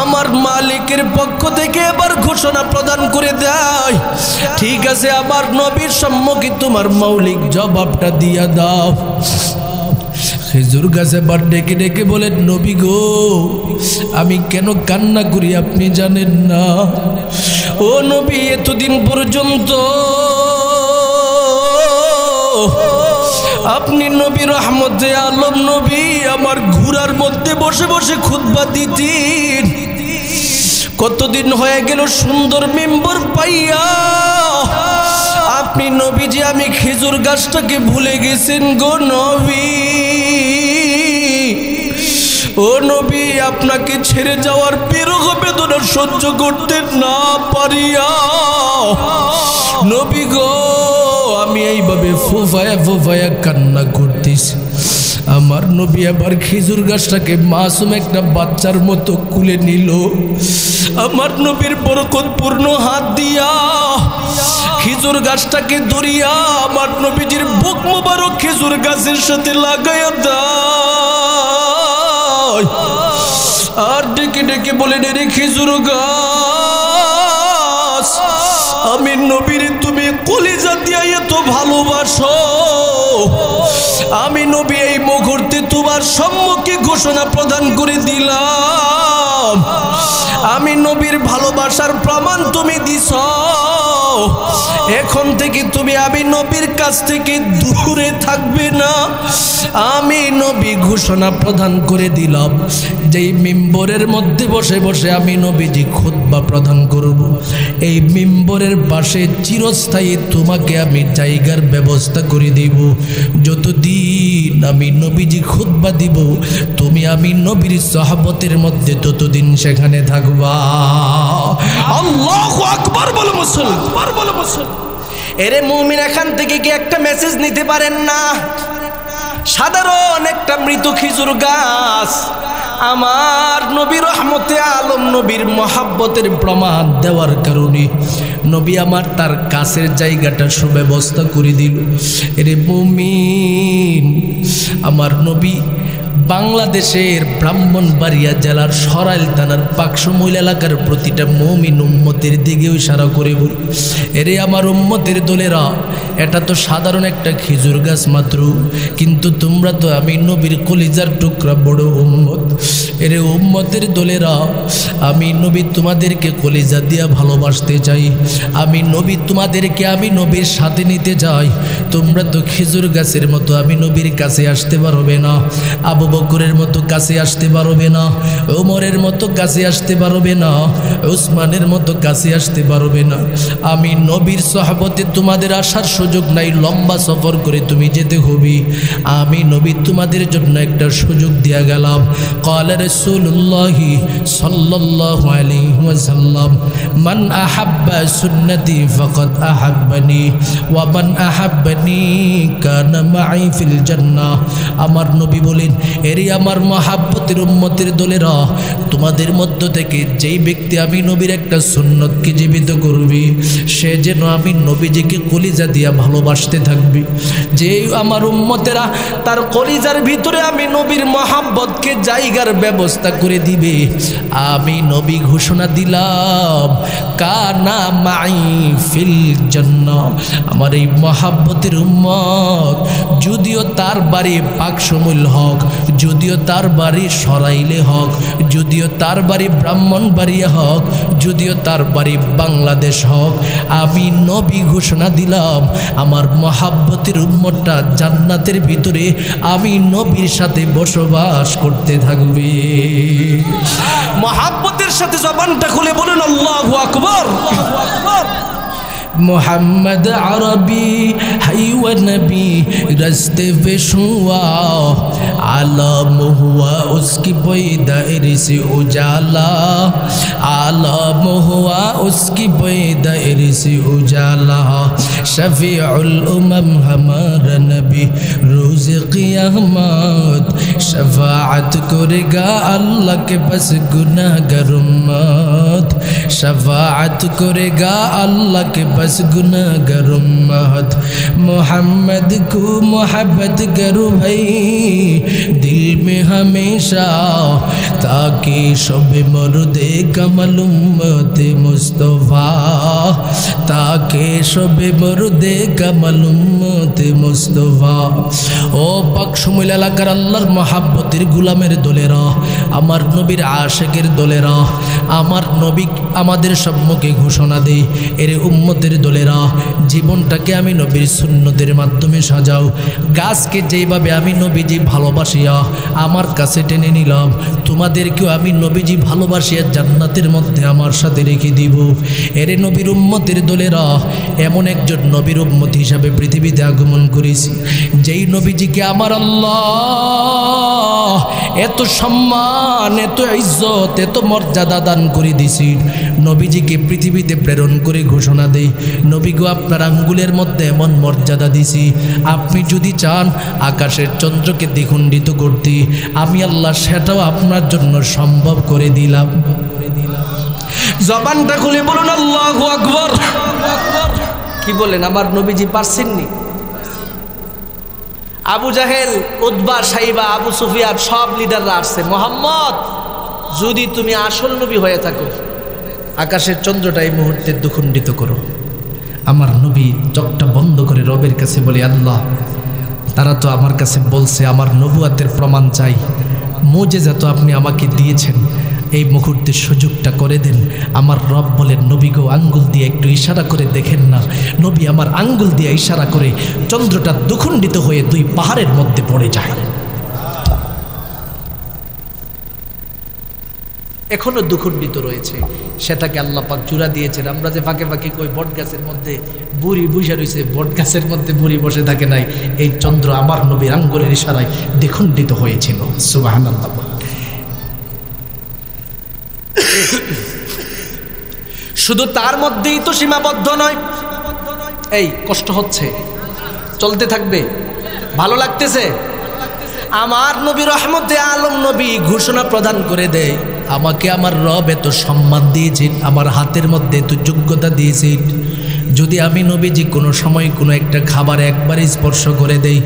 আমার মালিকের পক্ষ থেকে এবার ঘোষণা প্রদান করে দেয়, ঠিক আছে আমার নবীর সম্মুখে তোমার মৌলিক জবাবটা দিয়া দাও। খেজুর গাছে বার ডেকে ডেকে বলেন, নবী গো আমি কেন কান্না করি আপনি জানেন না। ও নবী এতদিন পর্যন্ত আপনি নবী রহমতে আলম নবী আমার ঘোড়ার মধ্যে বসে বসে খুতবা দিতেন। কতদিন হয়ে গেল সুন্দর মিম্বর পাইয়া, আপনি নবীজি আমি খেজুর গাছটাকে ভুলে গেছেন গো নবী। ও নবী আপনাকে ছেড়ে যাওয়ার বিরহ বেদনা সহ্য করতে না পারিয়া নবী গো আমি এইভাবে ফুফায়া ফুফায়া কান্না করতেছি। আমার নবী আবার খেজুর গাছটাকে মাসুম একটা বাচ্চার মতো কুলে নিল। আমার নবীর বরকতপূর্ণ হাত দিয়া খেজুর গাছটাকে ধরিয়া আমার নবীজির বুক মোবারক খেজুর গাছের সাথে লাগাইয়া দেয় আর ডেকে ডেকে বলেন, রে খেজুর গাছ আমি নবীর তুমি কলিজা দিয়া এত ভালোবাসো, আমি নবী এই মুহূর্তে তোমার সম্মুখে ঘোষণা প্রদান করে দিলাম, আমি নবীর ভালোবাসার প্রমাণ তুমি দিছ। এখন থেকে তুমি আমি নবীর কাছ থেকে দূরে থাকবে না। আমি নবী ঘোষণা প্রদান করে দিলাম, যেই মিম্বরের মধ্যে বসে বসে আমি নবীজি খুতবা প্রদান করব, এই মিম্বরের পাশে চিরস্থায়ী তোমাকে আমি জায়গার ব্যবস্থা করে দিব। যতদিন আমি নবীজি খুতবা দিব তুমি আমি নবীর সাহাবতের মধ্যে ততদিন সেখানে থাকবা। আল্লাহু আকবার বলো মুসলমান, বলো মুসলমান। এরে মুমিন এখান থেকে কি একটা মেসেজ নিতে পারেন না? সাধারণ একটা মৃত খেজুর গাছ আমার নবী রহমতে আলম নবীর মহাব্বতের প্রমাণ দেওয়ার কারণে নবী আমার তার কাছের জায়গাটা সুব্যবস্থা করে দিল। এরে মুমিন আমার নবী বাংলাদেশের ব্রাহ্মণবাড়িয়া জেলার সরাইল থানার পাকশমূল এলাকার প্রতিটা মুমিন উম্মতের দিকে ইশারা করে বলি, এরে আমার উম্মতের দলেরা, এটা তো সাধারণ একটা খেজুর গাছ মাত্র, কিন্তু তোমরা তো আমি নবীর কলিজার টুকরা বড় উম্মত। এরে উম্মতের দলেরা, আমি নবী তোমাদেরকে কলিজা দিয়া ভালোবাসতে চাই, আমি নবী তোমাদেরকে আমি নবীর সাথে নিতে চাই। তোমরা তো খেজুর গাছের মতো আমি নবীর কাছে আসতে পারবে না, আবু বকরের মতো কাছে আসতে পারবে না, ওমরের মতো কাছে আসতে পারবে না, উসমানের মতো কাছে আসতে পারবে না। আমি নবীর সহবতে তোমাদের আসার সুযোগ নাই, লম্বা সফর করে তুমি যেতে হবে। আমি নবী তোমাদের জন্য একটা সুযোগ দিয়া গেলাম। ক্বালা রাসূলুল্লাহি সাল্লাল্লাহু আলাইহি ওয়াসাল্লাম, মান আহাব্বা সুন্নতি ফাকাদ আহাব্বানি ওয়া মান আহাব্বানি কানা মাই ফিল জান্নাহ। আমার নবী বলেন, এরে আমার মহাব্বতের উম্মতের দলেরা, তোমাদের মধ্য থেকে যেই ব্যক্তি আমি নবীর একটা সুন্নতকে জীবিত করবে, সে যেন আমি নবীজিকে কলিজা দিয়া ভালোবাসতে থাকবে। যে আমার উম্মতেরা তার কলিজার ভিতরে আমি নবীর মহাব্বতকে জায়গার ব্যবস্থা করে দিবে, আমি নবী ঘোষণা দিলাম, কানা মাই ফিল জান্নাহ। আমার এই মহাব্বতের উম্মত, যদিও তার বাড়ি পাকশমূল হক, যদিও তার বাড়ি সরাইলে হক, যদিও তার বাড়ি ব্রাহ্মণবাড়িয়া হক, যদিও তার বাড়ি বাংলাদেশ হক, আমি নবী ঘোষণা দিলাম, আমার মহাব্বতের উম্মতটা জান্নাতের ভিতরে আমি নবীর সাথে বসবাস করতে থাকবে। মহাব্বতের সাথে জবানটা খুলে বলুন আল্লাহু আকবার। मोहम्मद अरबी है व नबी रस्ते पे शुआ, आलम हुआ उसकी पैदाइश से उजाला, आलम हुआ उसकी पैदाइश से उजाला। शफीउल उमम हमारा नबी रोज़ क़ियामत, शफाअत करेगा अल्लाह के बस गुनाहगार उम्मत, शफाअत करेगा अल्लाह के बस गुनाहगार उम्मत। मोहम्मद को मोहब्बत करो भाई दिल में हमेशा, ताकि शब मर्दे कमल उम्मत मुस्तफा, ताकि शब मर्दे कमल उम्मत मुस्तफा। ও পাকশমূল এলাকার আল্লাহর মহাব্বতের গুলামের দলেরা, আমার নবীর আশিকের দলেরা, আমার নবী আমাদের সম্মুখে ঘোষণা দেয়, এর উম্মতের দলেরা, জীবনটাকে আমি নবীর সুন্নতের মাধ্যমে সাজাও। গাছকে যেইভাবে আমি নবীজি ভালোবাসিয়া আমার কাছে টেনে নিলাম, তোমাদেরকেও আমি নবীজি ভালোবাসিয়া জান্নাতের মধ্যে আমার সাথে রেখে দিব। এর নবীর উম্মতের দলেরা, এমন একজন নবীর উম্মত হিসাবে পৃথিবীতে আগমন করেছি, যেই নবীজিকে আমার আল্লাহ এত সম্মান, এত ইজ্জত, এত মর্যাদা দান করে দিছি। নবীজিকে পৃথিবীতে প্রেরণ করে ঘোষণা দেই, নবী গো আপনার আঙ্গুলের মধ্যে এমন মর্যাদা দিছি, আপনি যদি চান আকাশের চন্দ্রকে দ্বিখণ্ডিত করতে, আমি আল্লাহ সেটাও আপনার জন্য সম্ভব করে দিলাম। জবানটা খুলে বলুন আল্লাহু আকবার। কি বলেন, আমার নবীজি পারছেননি? আবু জাহেল, উতবা, সাইবা, আবু সুফিয়ান সব লিডাররা আসছে, মোহাম্মদ যদি তুমি আসল নবী হয়ে থাকো, আকাশের চন্দ্রটা এই মুহূর্তে দ্বিখণ্ডিত করো। আমার নবী চোখটা বন্ধ করে রবের কাছে বলে, আল্লাহ তারা তো আমার কাছে বলছে আমার নবুয়াতের প্রমাণ চাই, মুজিজা তো আপনি আমাকে দিয়েছেন, এই মুহূর্তে সুযোগটা করে দেন। আমার রব বলেন, নবী গো আঙ্গুল দিয়ে একটু ইশারা করে দেখেন না। নবী আমার আঙ্গুল দিয়ে ইশারা করে চন্দ্রটা দ্বিখণ্ডিত হয়ে দুই পাহাড়ের মধ্যে পড়ে যায়। এখনো দ্বিখণ্ডিত রয়েছে, সেটাকে আল্লাহ পাক জোড়া দিয়েছেন। আমরা যে ফাঁকে ফাঁকে কই বট গাছের মধ্যে বুড়ি বসে রয়েছে, বট গাছের মধ্যে বুড়ি বসে থাকে নাই, এই চন্দ্র আমার নবীর আঙ্গুলের ইশারায় দ্বিখণ্ডিত হয়েছিল। সুবহানাল্লাহ। শুধু তার মধ্যেই তো সীমাবদ্ধ নয়। এই কষ্ট হচ্ছে, চলতে থাকবে, ভালো লাগতেছে। আমার নবী রহমতে আলম নবী ঘোষণা প্রদান করে দেয়, আমাকে আমার রব এত সম্মান দিয়েছেন, আমার হাতের মধ্যে এত যোগ্যতা দিয়েছেন, যদি আমি নবীজি কোনো সময় কোনো একটা খাবার একবারে স্পর্শ করে দেই,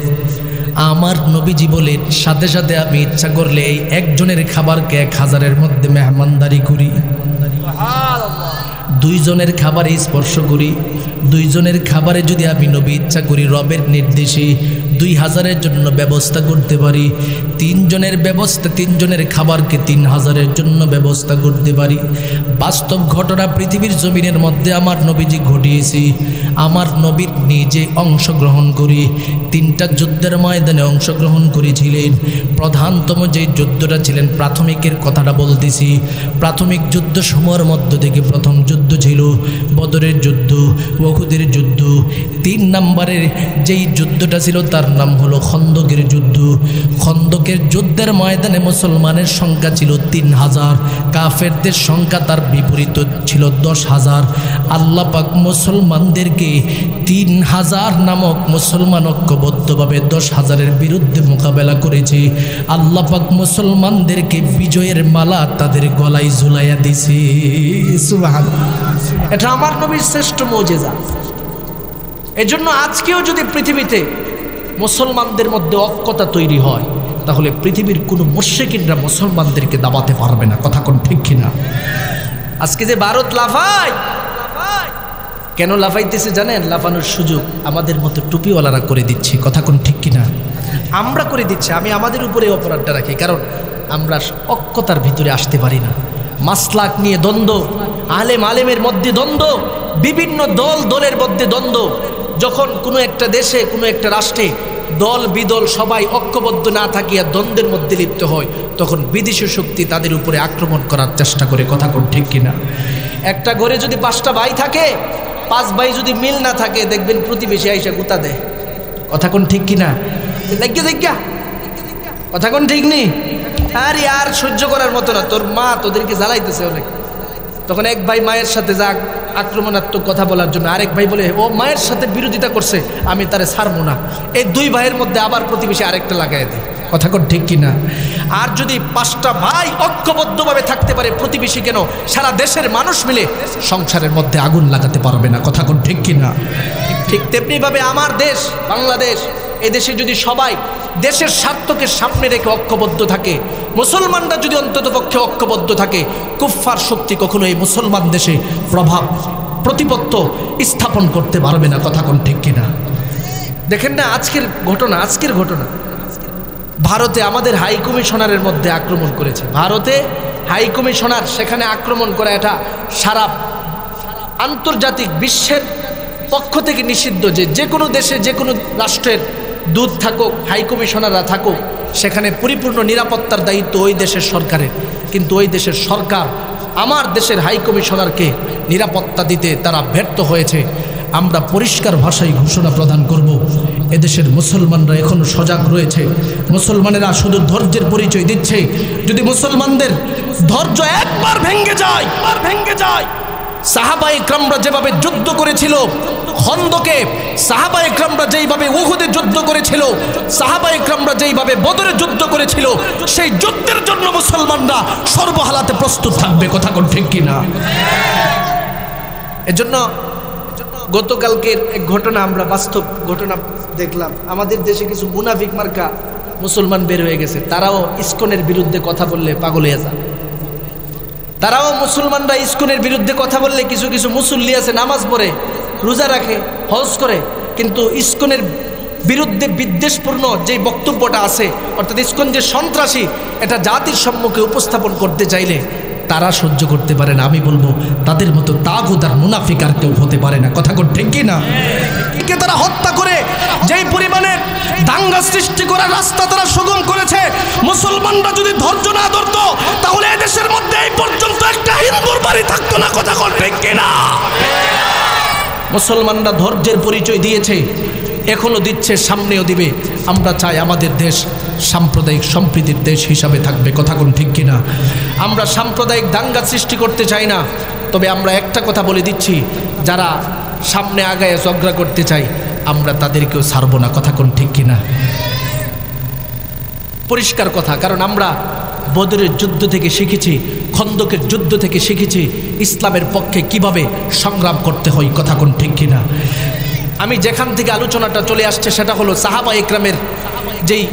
আমার নবীজি বলেন সাথে সাথে আমি ইচ্ছা করলে এই একজনের খাবারকে 1000-এর মধ্যে মেহমানদারি করি, দুইজনের খাবারে স্পর্শ করি, দুইজনের খাবারে যদি আমি নবী ইচ্ছা করি রবের নির্দেশে 2000-এর জন্য ব্যবস্থা করতে পারি, তিনজনের খাবারকে 3000-এর জন্য ব্যবস্থা করতে পারি। বাস্তব ঘটনা পৃথিবীর জমিনের মধ্যে আমার নবীজি ঘটিয়েছি। আমার নবীর নিজে অংশগ্রহণ করি 3টা যুদ্ধের ময়দানে অংশগ্রহণ করেছিলেন। প্রধানতম যে যুদ্ধটা ছিলেন, প্রাথমিকের কথাটা বলতেছি, প্রাথমিক যুদ্ধ সমূহের মধ্য থেকে প্রথম যুদ্ধ ছিল বদরের যুদ্ধ, উহুদের যুদ্ধ। 3 নম্বরের যেই যুদ্ধটা ছিল তার নাম হলো খন্দকের যুদ্ধ। খন্দকের যুদ্ধের ময়দানে মুসলমানের সংখ্যা ছিল 3000, কাফেরদের সংখ্যা তার বিপরীত ছিল 10,000। আল্লাহ পাক মুসলমানদেরকে 3000 নামক মুসলমান ঐক্যবদ্ধভাবে 10,000-এর বিরুদ্ধে মোকাবেলা করেছে। আল্লাহ পাক মুসলমানদেরকে বিজয়ের মালা তাদের গলায় ঝুলাইয়া দিছে। সুবহানাল্লাহ, এটা আমার নবীর শ্রেষ্ঠ মুজিজা। এজন্য আজকেও যদি পৃথিবীতে মুসলমানদের মধ্যে ঐক্যতা তৈরি হয়, তাহলে পৃথিবীর কোনো মুশরিকরা মুসলমানদেরকে দাবাতে পারবে না। কথা কোন ঠিক কিনা? আজকে যে ভারত লাফায়, কেন লাফাইতেছে জানেন? লাফানোর সুযোগ আমাদের মতো টুপিওয়ালারা করে দিচ্ছে। কথা কোন ঠিক কিনা? আমরা করে দিচ্ছি। আমি আমাদের উপরে অপরাধটা রাখি, কারণ আমরা ঐক্যতার ভিতরে আসতে পারি না। মাসলাক নিয়ে দ্বন্দ্ব, আলেমের মধ্যে দ্বন্দ্ব, বিভিন্ন দলের মধ্যে দ্বন্দ্ব। যখন কোনো একটা দেশে, কোনো একটা রাষ্ট্রে দল বিদল সবাই ঐক্যবদ্ধ না থাকিয়া দ্বন্দ্বের মধ্যে লিপ্ত হয়, তখন বিদেশি শক্তি তাদের উপরে আক্রমণ করার চেষ্টা করে। কথা কোন ঠিক কিনা? একটা ঘরে যদি 5টা ভাই থাকে, 5 ভাই যদি মিল না থাকে, দেখবেন প্রতিবেশী আইসা গুতা দেয়। কথা কোন ঠিক কিনা? দেখা কথা কোন ঠিক নেই? আরে আর সহ্য করার মতো না, তোর মা তোদেরকে জ্বালাইতেছে অনেক। তখন এক ভাই মায়ের সাথে যা আক্রমণাত্মক কথা বলার জন্য, আরেক ভাই বলে ও মায়ের সাথে বিরোধিতা করছে, আমি তারে ছাড়বো না। এই 2 ভাইয়ের মধ্যে আবার প্রতিবেশী আরেকটা লাগাই দেয়। কথা কোন ঠিক কিনা? আর যদি 5টা ভাই ঐক্যবদ্ধভাবে থাকতে পারে, প্রতিবেশী কেন সারা দেশের মানুষ মিলে সংসারের মধ্যে আগুন লাগাতে পারবে না। কথা কোন ঠিক কিনা? ঠিক তেমনিভাবে আমার দেশ বাংলাদেশ, এদেশে যদি সবাই দেশের স্বার্থকে সামনে রেখে ঐক্যবদ্ধ থাকে, মুসলমানরা যদি অন্ততপক্ষে ঐক্যবদ্ধ থাকে, কুফফার শক্তি কখনো এই মুসলমান দেশে প্রভাব প্রতিপত্ত স্থাপন করতে পারবে না। কথা কোন ঠিক কিনা? দেখেন না আজকের ঘটনা, ভারতে আমাদের হাই কমিশনারের মধ্যে আক্রমণ করেছে। ভারতে হাই কমিশনার, সেখানে আক্রমণ করা এটা সারা আন্তর্জাতিক বিশ্বের পক্ষ থেকে নিষিদ্ধ। যে কোনো দেশে, যে কোনো রাষ্ট্রের দূত থাকুক, হাই কমিশনাররা থাকুক, সেখানে পরিপূর্ণ নিরাপত্তার দায়িত্ব ওই দেশের সরকারের। কিন্তু ওই দেশের সরকার আমার দেশের হাই কমিশনারকে নিরাপত্তা দিতে তারা ব্যর্থ হয়েছে। আমরা পরিষ্কার ভাষায় ঘোষণা প্রদান করব, এদেশের মুসলমানরা এখনো সজাগ রয়েছে। মুসলমানেরা শুধু ধৈর্যের পরিচয় দিচ্ছে। যদি মুসলমানদের ধৈর্য একবার ভেঙে যায়, সাহাবায়ে কেরামরা যেভাবে যুদ্ধ করেছিল খন্দকে, সাহাবায়ে কেরামরা যেইভাবে উহুদে যুদ্ধ করেছিল, সাহাবায়ে কেরামরা যেইভাবে বদরে যুদ্ধ করেছিল, সেই যুদ্ধের জন্য মুসলমানরা সর্বহালাতে প্রস্তুত থাকবে। কথা কোন ঠিক কিনা? এজন্য গতকালকের এক ঘটনা, আমরা বাস্তব ঘটনা দেখলাম। আমাদের দেশে কিছু মুনাফিক মার্কা মুসলমান বের হয়ে গেছে। তারাও ইসকনের বিরুদ্ধে কথা বললে পাগল হয়ে যায়। তারাও মুসলমানরা ইসকনের বিরুদ্ধে কথা বললে, কিছু কিছু মুসল্লি আছে নামাজ পড়ে, রোজা রাখে, হজ করে, কিন্তু ইসকনের বিরুদ্ধে বিদ্বেষপূর্ণ যে বক্তব্যটা আছে, অর্থাৎ ইসকন যে সন্ত্রাসী, এটা জাতির সম্মুখে উপস্থাপন করতে চাইলে তারা সহ্য করতে পারে না। আমি বলবো তাদের মতো তাগুত আর মুনাফিক আর কেউ হতে পারে না। কথা কোন ঠিক কিনা? কে তারা হত্যা করে যেই পরিমাণে দাঙ্গা সৃষ্টি করার রাস্তা তারা সুগম করেছে, মুসলমানরা যদি ধৈর্য না ধরত, তাহলে এদেশের মধ্যে এই পর্যন্ত একটা হিন্দুর বাড়ি থাকতো না। কথা কোন ঠিক কিনা? মুসলমানরা ধৈর্যের পরিচয় দিয়েছে, এখনো দিচ্ছে, সামনেও দিবে। আমরা চাই আমাদের দেশ সাম্প্রদায়িক সম্প্রীতির দেশ হিসাবে থাকবে। কথা কোন ঠিক কিনা? আমরা সাম্প্রদায়িক দাঙ্গা সৃষ্টি করতে চাই না। তবে আমরা একটা কথা বলে দিচ্ছি, যারা সামনে আগায় ঝগড়া করতে চাই, আমরা তাদেরকেও ছাড়বো না। কথা কোন ঠিক কিনা? পরিষ্কার কথা। কারণ আমরা বদরের যুদ্ধ থেকে শিখেছি, খন্দকের যুদ্ধ থেকে শিখেছি ইসলামের পক্ষে কিভাবে সংগ্রাম করতে হয়। কথা কোন ঠিক কিনা? আমি যেখান থেকে আলোচনাটা চলে আসছে সেটা হলো সাহাবা ইকরামের যেই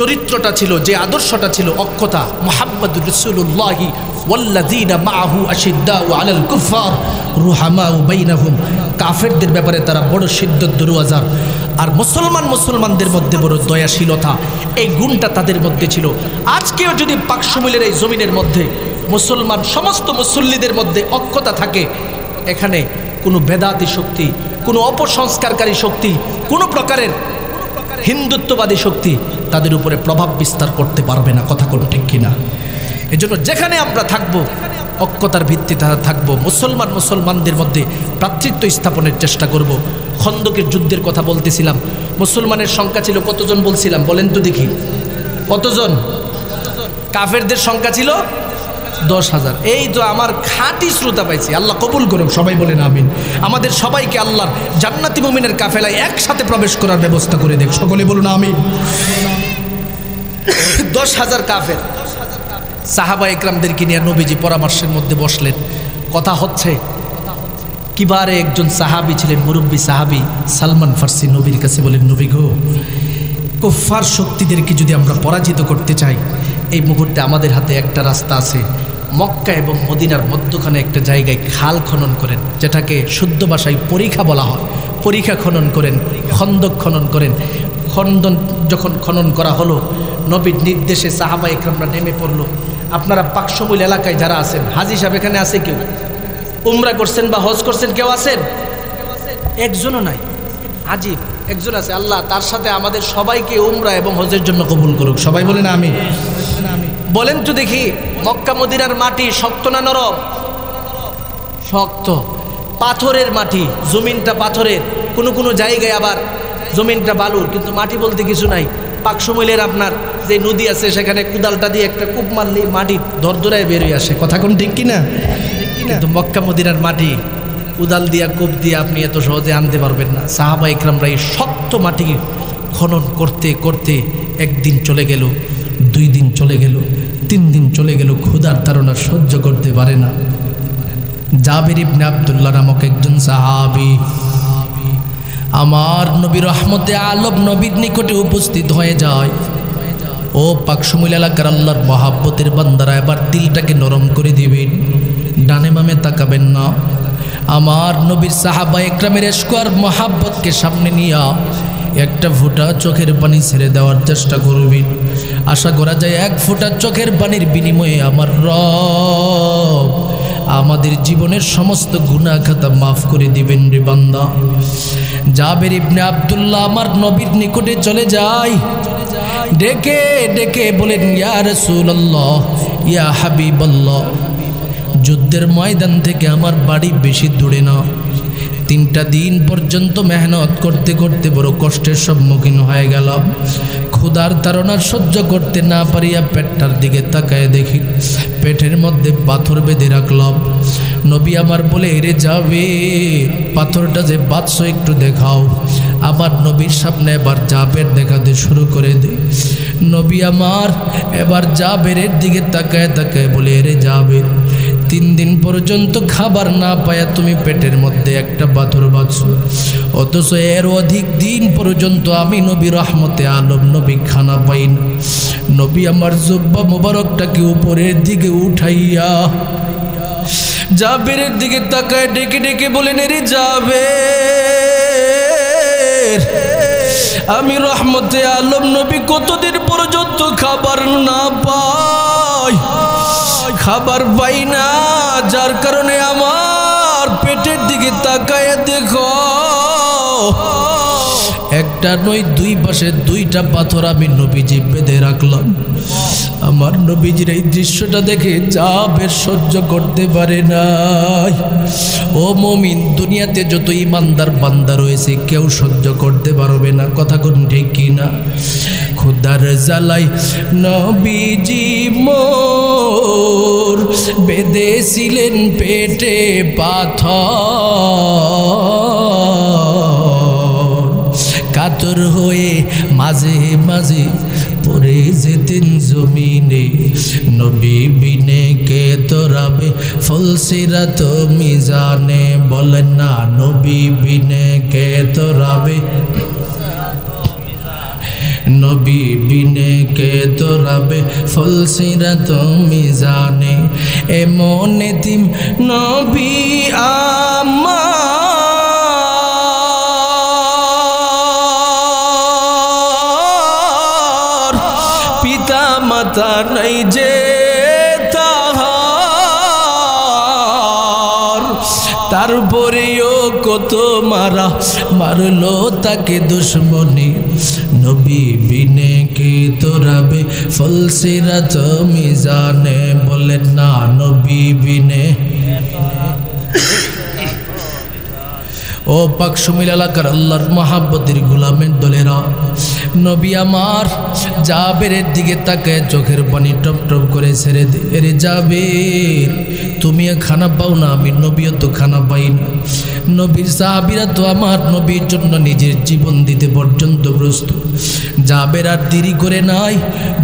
চরিত্রটা ছিল, যে আদর্শটা ছিল, অক্ষতা। মুহাম্মাদুর রাসূলুল্লাহি ওয়াল্লাযীনা মাআহু আশিদ্দাউ আলাল কুফার রুহামাউ বাইনাহুম। কাফেরদের ব্যাপারে তারা বড় শিদ্দত দরওয়াজার, আর মুসলমানদের মধ্যে বড় দয়াশীলতা, এই গুণটা তাদের মধ্যে ছিল। আজকেও যদি পাকশমিলের এই জমিনের মধ্যে মুসলমান সমস্ত মুসল্লিদের মধ্যে অক্ষতা থাকে, এখানে কোনো বেদাতি শক্তি, কোনো অপসংস্কারকারী শক্তি, কোনো প্রকারের হিন্দুত্ববাদী শক্তি তাদের উপরে প্রভাব বিস্তার করতে পারবে না। কথা কোন ঠিক কিনা? এজন্য যেখানে আমরা থাকবো অক্ষতার ভিত্তিতে থাকবো, মুসলমানদের মধ্যে ভ্রাতৃত্ব স্থাপনের চেষ্টা করব। খন্দকের যুদ্ধের কথা বলতেছিলাম, মুসলমানের সংখ্যা ছিল কতজন বলছিলাম, বলেন তো দেখি কতজন? কাফেরদের সংখ্যা ছিল 10,000। এই তো আমার খাঁটি শ্রোতা পাইছি, আল্লাহ কবুল করুন, সবাই বলেন আমিন। আমাদের সবাইকে আল্লাহর জান্নাতি মুমিনের কাফেলায় একসাথে প্রবেশ করার ব্যবস্থা করে দেখ, সকলে বলুন আমিন। 10,000 কাফের সাহাবা ইকরামদেরকে নিয়ে নবীজি পরামর্শের মধ্যে বসলেন। কথা হচ্ছে, কিবারে একজন সাহাবী ছিলেন, মুরব্বী সাহাবী সালমান ফার্সি নবীর কাছে বলেন, নবী গো, কুফফার শক্তিদেরকে যদি আমরা পরাজিত করতে চাই, এই মুহূর্তে আমাদের হাতে একটা রাস্তা আছে। মক্কা এবং মদিনার মধ্যখানে একটা জায়গায় খাল খনন করেন, যেটাকে শুদ্ধ ভাষায় পরিখা বলা হয়। পরিখা খনন করেন, খন্দক খনন করেন। যখন খনন করা হলো, নবীর নির্দেশে সাহাবা ইকরামরা নেমে পড়লো। আপনারা পাকশমিল এলাকায় যারা আছেন, হাজী সাহেব এখানে আছে কেউ? উমরা করছেন বা হজ করছেন কেউ আছেন? একজনও নাই। আজীব, একজন আছে। আল্লাহ তার সাথে আমাদের সবাইকে উমরা এবং হজের জন্য কবুল করুক, সবাই বলেন আমিন। বলেন তো দেখি, মক্কা মদিনার মাটি শক্ত না নরম? শক্ত, পাথরের মাটি, জমিনটা পাথরের, কোনো জায়গায় আবার জমিনটা বালুর, কিন্তু মাটি বলতে কিছু নাই। পাকশমিলের আপনার যে নদী আছে, সেখানে কুদালটা দিয়ে একটা কূপ মারলেই মাটি ধরধরায় বেরিয়ে আসে। কথা কোন ঠিক কিনা? কিন্তু মক্কা মদিনার মাটি কুদাল দিয়া কূপ দিয়ে আপনি এত সহজে আনতে পারবেন না। সাহাবা ইকরামরা এই শক্ত মাটি খনন করতে করতে একদিন চলে গেল, 2 দিন চলে গেল, 3 দিন চলে গেল, ক্ষুধার তাড়না সহ্য করতে পারে না। জাবির ইবনে আব্দুল্লাহ নামক একজন সাহাবী আমার নবী রহমতে আলম নবীর নিকটে উপস্থিত হয়ে যায়। ও পাকশমিল এলাকার আল্লাহর মহাব্বতের বান্দারা, এবার দিলটাকে নরম করে দিবেন, ডানে বামে তাকাবেন না। আমার নবীর সাহাবা ইকরামের ইশক আর মহাব্বতকে সামনে নিয়ে একটা ফোঁটা চোখের পানি ছেড়ে দেওয়ার চেষ্টা করবেন। আশা করা যায় 1 ফোঁটা চোখের পানির বিনিময়ে আমার রব আমাদের জীবনের সমস্ত গুনাহ খাতা মাফ করে দিবেন রে বান্দা। জাবির ইবনে আব্দুল্লাহ আমার নবীর নিকটে চলে যায়, ডেকে ডেকে বলেন, ইয়া রাসূলুল্লাহ, ইয়া হাবিবাল্লাহ, যুদ্ধের ময়দান থেকে আমার বাড়ি বেশি দূরে না। 3টা দিন পর্যন্ত মেহনত করতে করতে বড় কষ্টের সম্মুখীন হয়ে গেলাম। ক্ষুধার তাড়না সহ্য করতে না পারিয়া পেটটার দিকে তাকায় দেখি পেটের মধ্যে পাথর বেঁধে রাখলাম। নবী আমার বলে, এরে যাবে, পাথরটা যে বাদশো একটু দেখাও। আমার নবীর সামনে এবার জাবের দেখাতে শুরু করে দে। নবী আমার এবার জাবেরের দিকে তাকায় তাকায় বলে, এরে জাবের, 3 দিন পর্যন্ত খাবার না পায়া তুমি পেটের মধ্যে একটা পাথর বাঁধছো, অথচ এর অধিক দিন পর্যন্ত আমি নবী রহমতে আলম নবী খানা পাই না। নবী আমার জুব্বা মোবারকটাকে উপরের দিকে উঠাইয়া জাবেরের দিকে তাকায় ডেকে ডেকে বলেন, এরে জাবের, আমি রহমতে আলম নবী কতদিন পর্যন্ত খাবার না পাই, খাবার পাই না, যার কারণে আমার পেটের দিকে তাকায় দেখো, একটা নয় 2 পাশে 2টা পাথর আমি নবীজি বেঁধে রাখলাম। আমার নবীজির এই দৃশ্যটা দেখে জাবের সহ্য করতে পারে নাই। ও মুমিন, দুনিয়াতে যত ইমানদার বান্দা রয়েছে কেউ সহ্য করতে পারবে না। কথা কোন ঠিক কিনা? ক্ষুধার জ্বালাই নবীজি মোর বেঁধেছিলেন পেটে পাথর, কাতর হয়ে মাঝে মাঝে পড়ে যেতেন জমিনে, নবী বিনে কে তোর তোরাবে ফুলসিরাত মিজানে বলেন না নবী বিনে কে তোরাবে নবী বিনে কে তোরাবে ফুলসিরাত মিজানে এমন এতিম নবী আমার পিতা মাতা নাই যে তাহার তারপরেও কত মারলো তাকে দুশ্মনী নবী বিনে কে তোরাবে ফুলসিরাত মিজানে বলেন না নবী বিনে ও পাক সুমিল এলাকার আল্লাহর মহাব্বতের গোলামের দলেরা নবী আমার জাবেরের দিকে তাকায় চোখের পানি টপ টপ করে ছেড়ে দে এরে জাবের তুমি খানা পাও না আমি নবীও তো খানা পাই না নবীর সাহাবীরা তো আমার নবীর জন্য নিজের জীবন দিতে পর্যন্ত প্রস্তুত জাবের আর দেরি করে নাই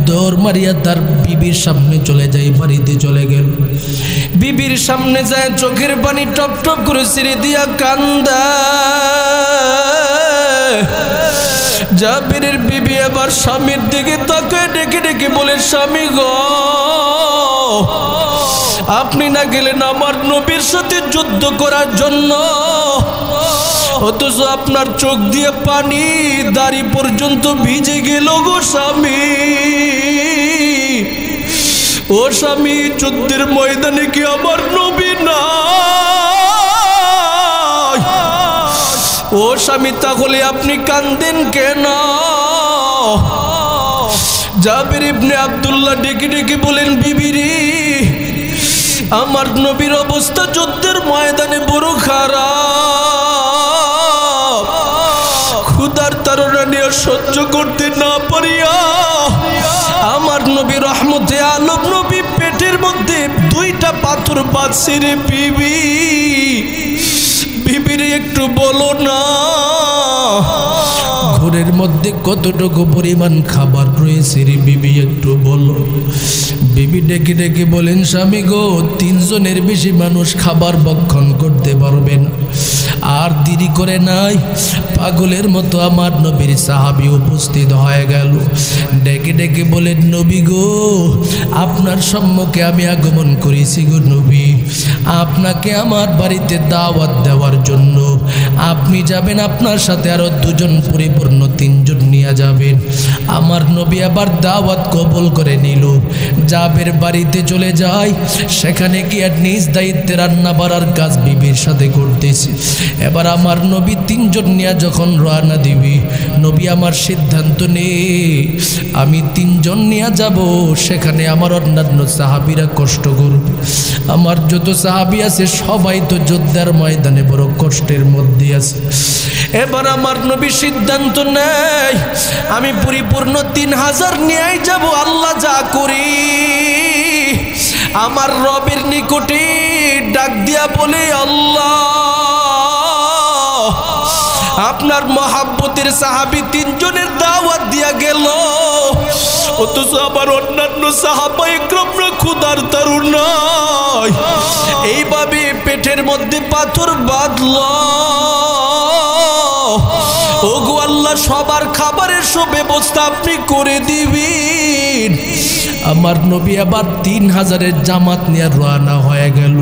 দৌড় মারিয়া তার বিবির সামনে চলে যায় বাড়িতে চলে গেল বিবির সামনে যায় চোখের পানি টপ টপ করে ছেড়ে দিয়া কান্দা জাবেরের বিবি আবার স্বামীর দিকে তাকায় ডেকে ডেকে বলে স্বামী গো আপনি না গেলেন আমার নবীর সাথে যুদ্ধ করার জন্য অথচ আপনার চোখ দিয়ে পানি দাড়ি পর্যন্ত ভিজে গেল গো স্বামী ও স্বামী যুদ্ধের ময়দানে কি আমার নবী না ও স্বামী তাহলে আপনি কান্দেন কেন জাবের ইবনে আব্দুল্লাহ ডেকে ডেকে বলেন বিবিরি আমার নবীর অবস্থা যুদ্ধের ময়দানে বড় খারাপ ক্ষুধার তাড়না নিয়ে সহ্য করতে না পারিয়া আমার নবী রহমতে আলম নবী পেটের মধ্যে দুইটা পাথর বাঁধছে রে বিবির একটু বলো না ঘরের মধ্যে কতটুকু পরিমাণ খাবার রয়েছে রে বিবি একটু বলো বিবি ডেকে ডেকে বলেন স্বামী গো 3 জনের বেশি মানুষ খাবার ভক্ষণ করতে পারবেন আর দেরি করে নাই পাগলের মতো আমার নবীর সাহাবী উপস্থিত হয়ে গেল ডেকে ডেকে বলেন নবী গো আপনার সম্মুখে আমি আগমন করেছি গো নবী আপনাকে আমার বাড়িতে দাওয়াত দেওয়ার জন্য আপনি যাবেন আপনার সাথে আরো 2 জন পরিপূর্ণ 3 জন নিয়ে যাবেন আমার নবী আবার দাওয়াত কবুল করে নিল জাবের বাড়িতে চলে যায় সেখানে কি আর নিজ দায়িত্বে রান্না বাড়ার কাজ বিবির সাথে করতেছে এবার আমার নবী 3 জন নিয়ে যখন রওনা দিবি নবী আমার সিদ্ধান্ত নেই আমি 3 জন নিয়ে যাব সেখানে আমার অন্যান্য সাহাবীরা কষ্ট করবে আমার যত সাহাবী আছে সবাই তো যুদ্ধের ময়দানে বড় কষ্টের মধ্যে আছে এবার আমার নবী সিদ্ধান্ত নেয় আমি পরিপূর্ণ 3000 নিয়ে যাব আল্লাহ যা করি আমার রবের নিকটে ডাক দিয়া বলে আল্লাহ আপনার মহাব্বতের সাহাবী 3 জনের দাওয়াত দিয়া গেল অথচ আবার অন্যান্য সাহাবা একরামরা ক্ষুধার তাড়নায় এইভাবে পেটের মধ্যে পাথর বাঁধল ওগো আল্লাহ সবার খাবারের সুব্যবস্থা আপনি করে দিবেন আমার নবী আবার 3000-এর জামাত নিয়ে রওনা হয়ে গেল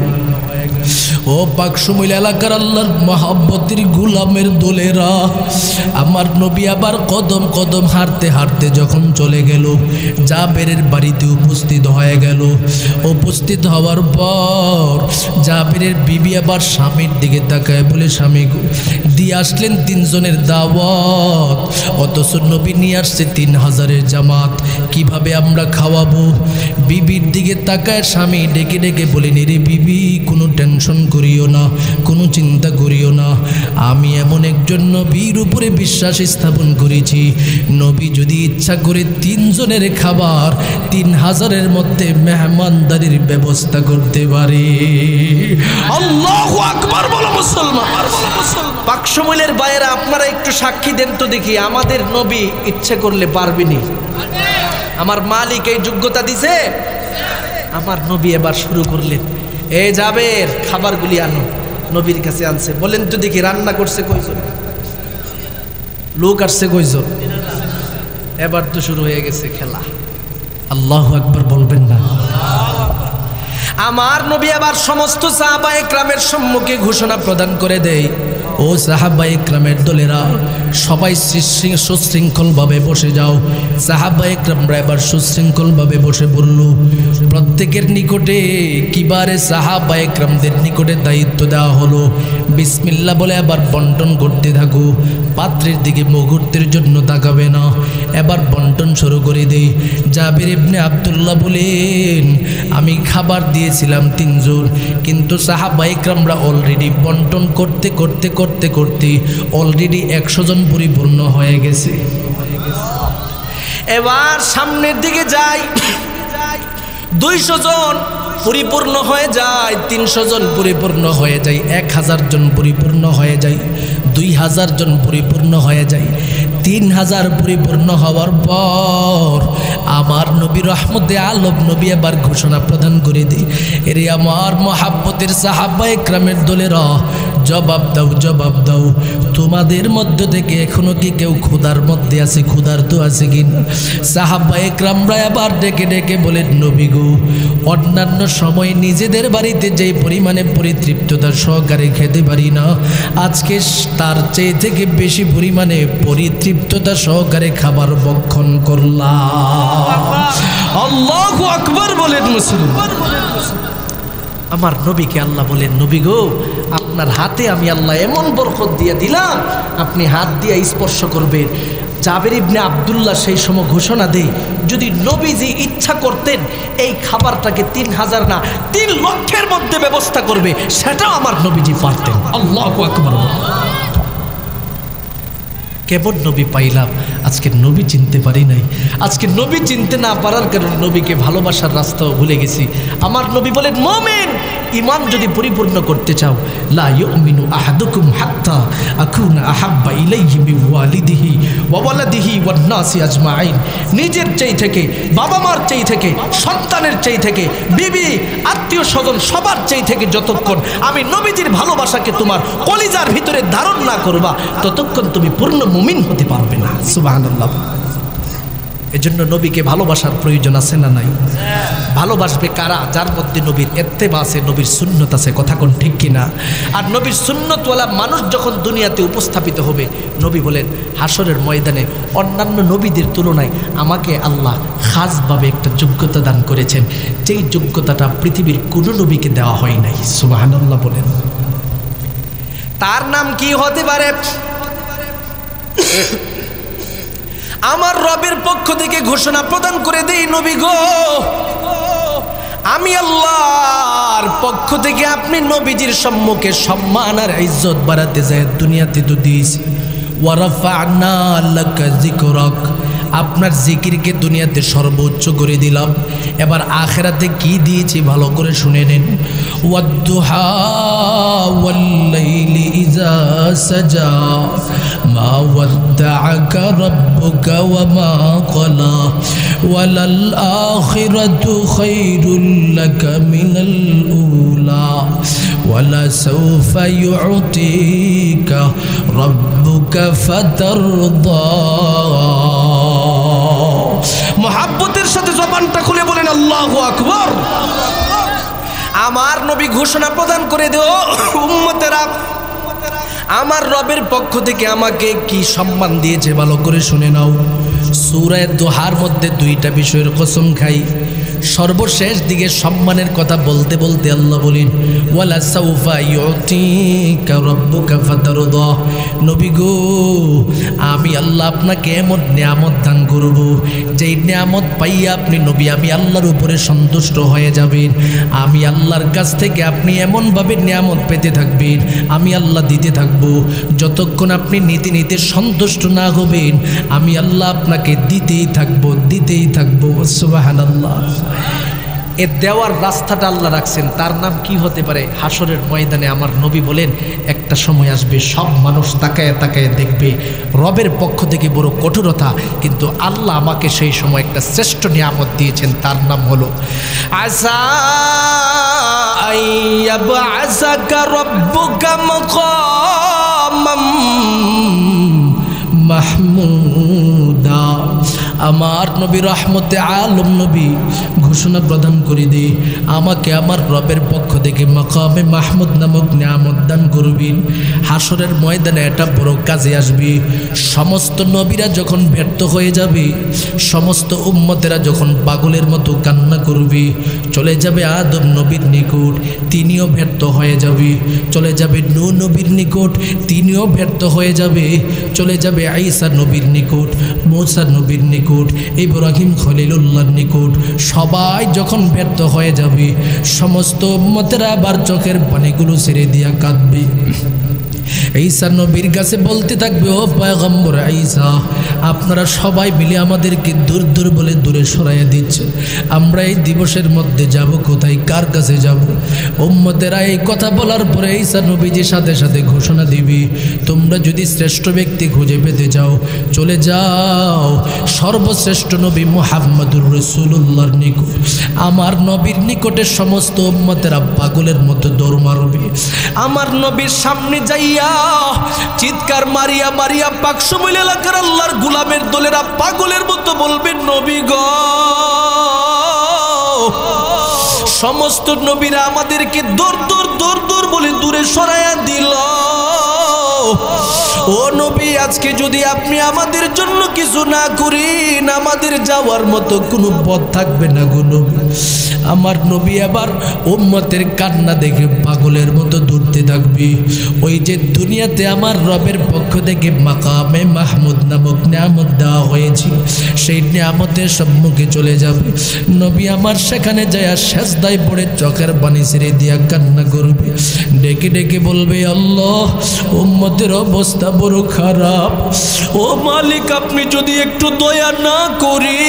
ও পাক সুমিল এলাকার আল্লাহর মহব্বতের গোলামের দলেরা আমার নবী আবার কদম কদম হাঁটতে হাঁটতে যখন চলে গেল জাবেরের বাড়িতে উপস্থিত হয়ে গেল উপস্থিত হওয়ার পর জাবেরের বিবি আবার স্বামীর দিকে তাকায় বলে স্বামী দিয়ে আসলেন 3 জনের দাওয়াত অথচ নবী নিয়ে আসছে 3000-এর জামাত কিভাবে আমরা খাওয়াবো বিবির দিকে তাকায় স্বামী ডেকে ডেকে বলেন রে বিবি কোনো টেনশন করিও না কোনো চিন্তা করিও না আমি এমন একজন নবীর উপরে বিশ্বাস স্থাপন করেছি নবী যদি ইচ্ছা করে 3 জনের খাবার 3000-এর মধ্যে মেহমানদারির ব্যবস্থা করতে পারে আল্লাহু আকবার বলো মুসলমান পাক সুমিলের ভাইয়েরা আপনারা একটু সাক্ষী দেন তো দেখি আমাদের নবী ইচ্ছে করলে পারবেনি আমার মালিক এই যোগ্যতা দিছে আমার নবী এবার শুরু করলেন, এ জাবের খাবারগুলি আনো। নবীর কাছে আনছে। বলেন তো দেখি রান্না করছে কয়জন, লোক আসছে কয়জন? এবার তো শুরু হয়ে গেছে খেলা। আল্লাহু আকবার বলবেন না? আমার নবী আবার সমস্ত সাহাবা একরামের সম্মুখে ঘোষণা প্রদান করে দেয়, ও সাহাবা একরামের দলেরা সবাই সুশৃঙ্খলভাবে বসে যাও। সাহাবা একরামরা এবার সুশৃঙ্খলভাবে বসে পড়ল। প্রত্যেকের নিকটে কিবারে সাহাবা একরামদের নিকটে দায়িত্ব দেওয়া হলো, বিসমিল্লাহ বলে এবার বন্টন করতে থাকো। পাত্রের দিকে মুহূর্তের জন্য তাকাবে না। এবার বন্টন শুরু করে দেই। জাবির ইবনে আব্দুল্লাহ বলেন, আমি খাবার দিয়েছিলাম 3 জন, কিন্তু সাহাবা একরামরা অলরেডি বন্টন করতে করতে করতে করতে অলরেডি 100 জন পরিপূর্ণ হয়ে গেছে। এবার সামনের দিকে যাই, 200 জন পরিপূর্ণ হয়ে যায়, 300 জন পরিপূর্ণ হয়ে যায়, 1000 জন পরিপূর্ণ হয়ে যায়, 2000 জন পরিপূর্ণ হয়ে যায়। 3000 পরিপূর্ণ হওয়ার পর আমার নবী রহমতে আলম নবী এবার ঘোষণা প্রদান করে দিই, এরে আমার মহাব্বতের সাহাবা একরামের দলেরা, জবাব দাও, জবাব দাও। তোমাদের মধ্য থেকে এখনো কি কেউ ক্ষুধার মধ্যে আছে, ক্ষুধার তো আছে কিনা? সাহাবা একরামরা এবার ডেকে ডেকে বলেন, নবী গো, অন্যান্য সময় নিজেদের বাড়িতে যেই পরিমাণে পরিতৃপ্ততা সহকারে খেতে পারি না, আজকে তার চেয়ে থেকে বেশি পরিমাণে পরিতৃপ্ততা সহকারে খাবার ভক্ষণ করলাম। আল্লাহু আকবার বলেন মুসলমান। আমার নবীকে আল্লাহ বলেন, নবী গো, আপনার হাতে আমি আল্লাহ এমন বরকত দিয়ে দিলাম, আপনি হাত দিয়ে স্পর্শ করবেন। জাবের ইবনে আব্দুল্লাহ সেই সময় ঘোষণা দেয়, যদি নবীজি ইচ্ছা করতেন এই খাবারটাকে 3000 না 3 লক্ষের মধ্যে ব্যবস্থা করবে, সেটাও আমার নবীজি পারতেন। আল্লাহু আকবার। কেমন নবী পাইলাম, আজকে নবী চিনতে পারি নাই। আজকে নবী চিনতে না পারার কারণে নবীকে ভালোবাসার রাস্তাও ভুলে গেছি। আমার নবী বলেন, মুমিন ঈমান যদি পরিপূর্ণ করতে চাও, লা ইউমিনু আহাদুকুম হাত্তা আকুনা আহাব্বা ইলাইহি মিন ওয়ালিদিহি ওয়া ওয়ালাদিহি ওয়ান নাসি আজমাইন। নিজের চেয়ে থেকে, বাবা মার চেয়ে থেকে, সন্তানের চেয়ে থেকে, বিবি আত্মীয় স্বজন সবার চেয়ে থেকে যতক্ষণ আমি নবীজির ভালোবাসাকে তোমার কলিজার ভিতরে ধারণ না করবা, ততক্ষণ তুমি পূর্ণ মুমিন হতে পারবে না। সুবহানাল্লাহ। এজন্য নবীকে ভালোবাসার প্রয়োজন আছে না নাই? ভালোবাসবে কারা? যার মধ্যে নবীর ইত্তেবা আছে, নবীর সুন্নত আছে। কথা কোন ঠিক কিনা? আর নবীর সুন্নতওয়ালা মানুষ যখন দুনিয়াতে উপস্থাপিত হবে, নবী বলেন হাসরের ময়দানে অন্যান্য নবীদের তুলনায় আমাকে আল্লাহ খাসভাবে একটা যোগ্যতা দান করেছেন, যেই যোগ্যতাটা পৃথিবীর কোনো নবীকে দেওয়া হয় নাই। সুবহানাল্লাহ বলেন। তার নাম কি হতে পারে? আমার রবের পক্ষ থেকে ঘোষণা প্রদান করে দেই, নবী গো, আমি আল্লাহর পক্ষ থেকে আপনি নবীজির সম্মুখে সম্মান আর ইজ্জত বাড়াতে যায় দুনিয়াতে তো দিয়েছি। ওয়া রাফা'না লাকা যিকরাক, আপনার জিকিরকে দুনিয়াতে সর্বোচ্চ করে দিলাম। এবার আখিরাতে কি দিয়েছি ভালো করে শুনে নেন। ওয়াদ-দুহা ওয়াল-লাইলি ইযা সাজা মা ওয়াদ্দা'আকা রাব্বুকা ওয়া মা ক্বালা ওয়ালাল আখিরাতু খায়রুল লাকা মিনাল উলা ওয়ালা সাওফা ইউ'তিকা রাব্বুকা ফাতারদা। মোহাব্বতের সাথে জবানটা খুলে বলেন আল্লাহু আকবার। আমার নবী ঘোষণা প্রদান করে দেও, উম্মতেরা, আমার রবের পক্ষ থেকে আমাকে কি সম্মান দিয়েছে ভালো করে শুনে নাও। সূরা দুহার মধ্যে 2টা বিষয়ের কসম খাই। সর্বশেষ দিকে সম্মানের কথা বলতে বলতে আল্লাহ বলেন, ওয়ালা সাউফা ইউতিকা রাব্বুকা ফাতারদা। নবী গো, আমি আল্লাহ আপনাকে এমন নিয়ামত দান করব, যেই নিয়ামত পাইয়া আপনি নবী আমি আল্লাহর উপরে সন্তুষ্ট হয়ে যাবেন। আমি আল্লাহর কাছ থেকে আপনি এমনভাবে নিয়ামত পেতে থাকবেন, আমি আল্লাহ দিতে থাকব। যতক্ষণ আপনি নিতে নিতে সন্তুষ্ট না হবেন, আমি আল্লাহ আপনাকে দিতেই থাকবো, দিতেই থাকবো। সুবহানাল্লাহ। এ দেওয়ার রাস্তাটা আল্লাহ রাখছেন, তার নাম কি হতে পারে? হাসরের ময়দানে আমার নবী বলেন একটা সময় আসবে সব মানুষ তাকায় তাকায় দেখবে রবের পক্ষ থেকে বড় কঠোরতা, কিন্তু আল্লাহ আমাকে সেই সময় একটা শ্রেষ্ঠ নিয়ামত দিয়েছেন, তার নাম হলো আসা আইয়াবআসাকা রাব্বুকা মাকামাম মাহমুদা। আমার নবী রহমতে আলম নবী ঘোষণা প্রদান করে দে আমাকে আমার রবের পক্ষ থেকে মাকামে মাহমুদ নামক নিয়ামত দান করবেন। হাসরের ময়দানে এটা বড় কাজে আসবে। সমস্ত নবীরা যখন ব্যর্থ হয়ে যাবে, সমস্ত উম্মতেরা যখন পাগলের মতো কান্না করবে, চলে যাবে আদম নবীর নিকট, তিনিও ব্যর্থ হয়ে যাবে। চলে যাবে নূহ নবীর নিকট, তিনিও ব্যর্থ হয়ে যাবে। চলে যাবে ঈসা নবীর নিকট, মূসা নবীর নিকট, ইব্রাহিম খলিলুল্লাহর নিকট। সবাই যখন ব্যর্থ হয়ে যাবে, সমস্ত উম্মতেরা আবার চোখের পানিগুলো ছেড়ে দিয়া কাঁদবে। ঈসা নবীর কাছে বলতে থাকবে, ও পয়গম্বর ঈসা, আপনারা সবাই মিলে আমাদেরকে দূর দূর বলে দূরে সরাইয়া দিচ্ছে, আমরা এই দিবসের মধ্যে যাব কোথায়, কার কাছে যাব? উম্মতেরা এই কথা বলার পরে ঈসা নবীজি সাথে সাথে ঘোষণা দিবি, তোমরা যদি শ্রেষ্ঠ ব্যক্তি খুঁজে পেতে চাও, চলে যাও সর্বশ্রেষ্ঠ নবী মুহাম্মদুর রাসূলুল্লাহর নিকট। আমার নবীর নিকটে সমস্ত উম্মতেরা পাগলের মতো দৌড় মারবে। আমার নবীর সামনে যাইয়া চিৎকার মারিয়া মারিয়া পাকশমূল এলাকার আল্লাহর গোলামের দলেরা পাগলের মতো বলবেন, নবী গো, সমস্ত নবীরা আমাদেরকে দৌড় দৌড় দৌড় দৌড় বলে দূরে সরাইয়া দিল। ও নবী, আজকে যদি আপনি আমাদের জন্য কিছু না করেন, আমাদের যাওয়ার মতো কোনো পথ থাকবে না গো নবী। আমার নবী আবার উম্মতের কান্না দেখে পাগলের মতো দৌড়তে থাকবে। ওই যে দুনিয়াতে আমার রবের পক্ষ থেকে মাকামে মাহমুদ নামক নিয়ামত দেওয়া হয়েছে, সেই নিয়ামতের সম্মুখে চলে যাবে। নবী আমার সেখানে যায় সেজদায় পড়ে চোখের পানি ছেড়ে দিয়া কান্না করবে, ডেকে ডেকে বলবে, আল্লাহ, উম্মতের অবস্থা বড় খারাপ। ও মালিক, আপনি যদি একটু দয়া না করি,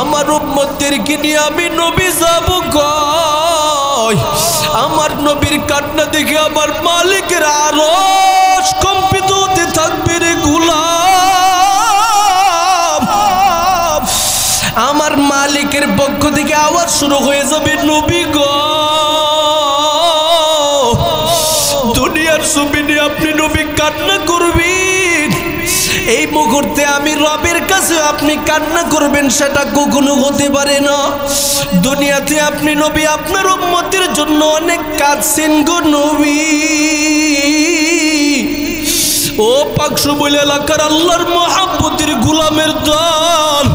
আমার উম্মতদেরকে নিয়ে আমি নবী যাব কই? আমার নবীর কান্না দেখে আমার মালিকের আরশ কম্পিত হতে থাকবে রে গোলাম। আমার মালিকের পক্ষ থেকে আওয়াজ শুরু হয়ে যাবে, নবী গো, দুনিয়ার জমিনে আপনি নবী কান্না করবেন, এই মুহূর্তে আমি রবের কাছে আপনি কান্না করবেন, সেটা কখনো হতে পারে না। দুনিয়াতে আপনি নবী আপনার উম্মতের জন্য অনেক কাঁদছেন গো নবী। ও পাকশমূল এলাকার আল্লাহর মহব্বতের গোলামের দল,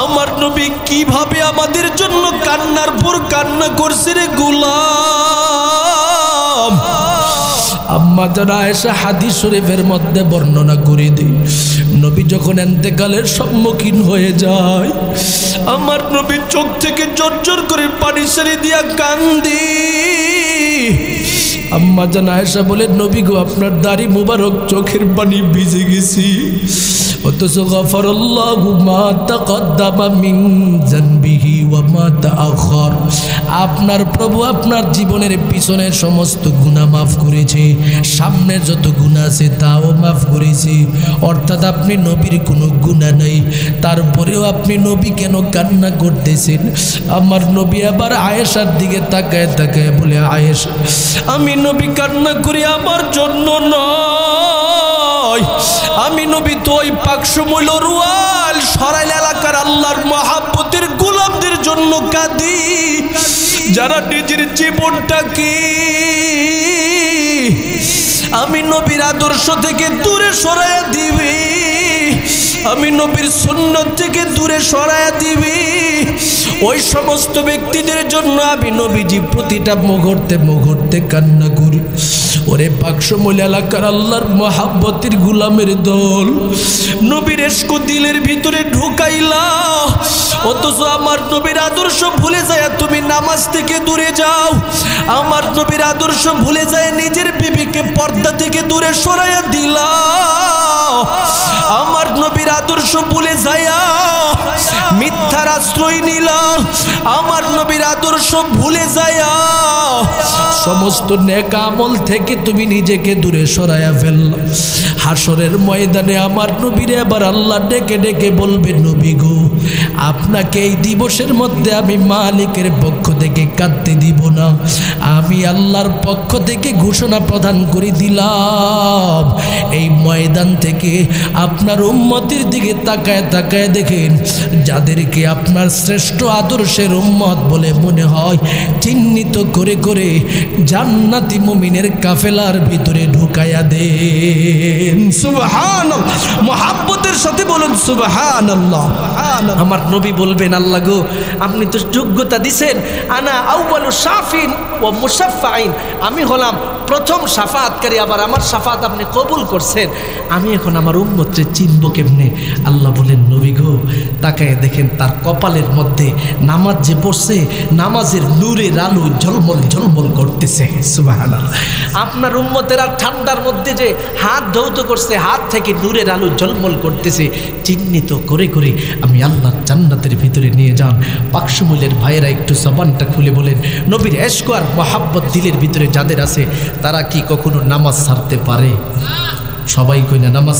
আমার নবী কিভাবে আমাদের জন্য কান্নার পর কান্না করছে রে গোলাম। আম্মা জানা আয়েশা হাদিস শরীফের মধ্যে বর্ণনা করে দেয়, নবী যখন ইন্তেকালের সম্মুখীন হয়ে যায়, আমার নবী চোখ থেকে ঝরঝর করে পানি ছেড়ে দিয়া কান্দে। আম্মা জানা আয়েশা বলে, নবী গো, আপনার দাড়ি মুবারক চোখের পানি ভিজে গেছি, অথচ গফারাল্লাহু মা তাকদ্দামা মিন যানবিহি ওয়া মা তাআখার, আপনার প্রভু আপনার জীবনের পিছনের সমস্ত গুনাহ মাফ করেছে, সামনের যত গুনাহ আছে তাও মাফ করেছে। অর্থাৎ আপনি নবীর কোনো গুনাহ নাই, তারপরেও আপনি নবী কেন কান্না করতেছেন? আমার নবী আবার আয়েশার দিকে তাকায় তাকায় বলে, আয়েশা, আমি নবী কান্না করি আমার জন্য নয়, আমি নবী তো ওই পাকশমূল রুয়াল সরাইল এলাকার আল্লাহর মহব্বতের গোলামদের জন্য কাঁদি, যারা নিজের জীবনটাকে আমি নবীর আদর্শ থেকে দূরে সরাইয়া দিবে, আমি নবীর সুন্নত থেকে দূরে সরাইয়া দিবে, ওই সমস্ত ব্যক্তিদের জন্য আমি নবীজি প্রতিটা মুহূর্তে মুহূর্তে কান্না করি। ওরে পাকশমূল এলাকার আল্লাহর মহব্বতের গোলামের দল, নবীর ইশক দিলের ভিতরে ঢুকাইলা, অথচ আমার নবীর আদর্শ ভুলে যায় তুমি নামাজ থেকে দূরে যাও। আমার নবীর আদর্শ ভুলে যায় নিজের বিবিকে পর্দা থেকে দূরে সরাইয়া দিল। আমার নবীর আদর্শ ভুলে যায় মিথ্যার আশ্রয় নিল। আমার নবীর আদর্শ ভুলে যায় সমস্ত নেক আমল থেকে তুমি নিজেকে দূরে সরাইয়া ফেলল। হাসরের ময়দানে আমার নবীরে আবার আল্লাহ ডেকে ডেকে বলবে, নবী গো, আপনাকে এই দিবসের মধ্যে আমি মালিকের পক্ষ থেকে কাঁদতে দিব না। আমি আল্লাহর পক্ষ থেকে ঘোষণা প্রদান করে দিলাম, এই ময়দান থেকে আপনার উম্মতের দিকে তাকায় তাকায় দেখেন, যাদেরকে আপনার শ্রেষ্ঠ আদর্শের উম্মত বলে মনে হয় চিহ্নিত করে করে জান্নাতি মুমিনের কাফেলার ভিতরে ঢুকাইয়া দেন। সুবহানাল্লাহ, মুহাব্বতের সাথে বলুন সুবহানাল্লাহ। আমার নবী বলবেন, আল্লাহ গো, আপনি তো যোগ্যতা দিছেন, আনা আউয়ালু শাফিন ওয়া মুশাফফাইন, আমি হলাম প্রথম শাফাআতকারী, আবার আমার শাফাত আপনি কবুল করছেন, আমি এখন আমার উম্মতকে চিনব কেমনে? আল্লাহ বলেন, নবী গো, তাকায় দেখেন তার কপালের মধ্যে নামাজ যে পড়ছে, নামাজের নূরের আলো ঝলমল ঝলমল করতেছে। সুবহানাল্লাহ। আপনার উম্মতেরা ঠান্ডার মধ্যে যে হাত ধৌত করছে, হাত থেকে নূরের আলো ঝলমল করতেছে। চিহ্নিত করে করে আমি আল্লাহর জান্নাতের ভিতরে নিয়ে যান। পাকশমূলের ভাইয়েরা একটু জবানটা খুলে বলেন, নবীর ইশক আর মহাব্বত দিলের ভিতরে যাদের আছে তারা কি কখনো নামাজ ছাড়তে পারে? সবাই কই না নামাজ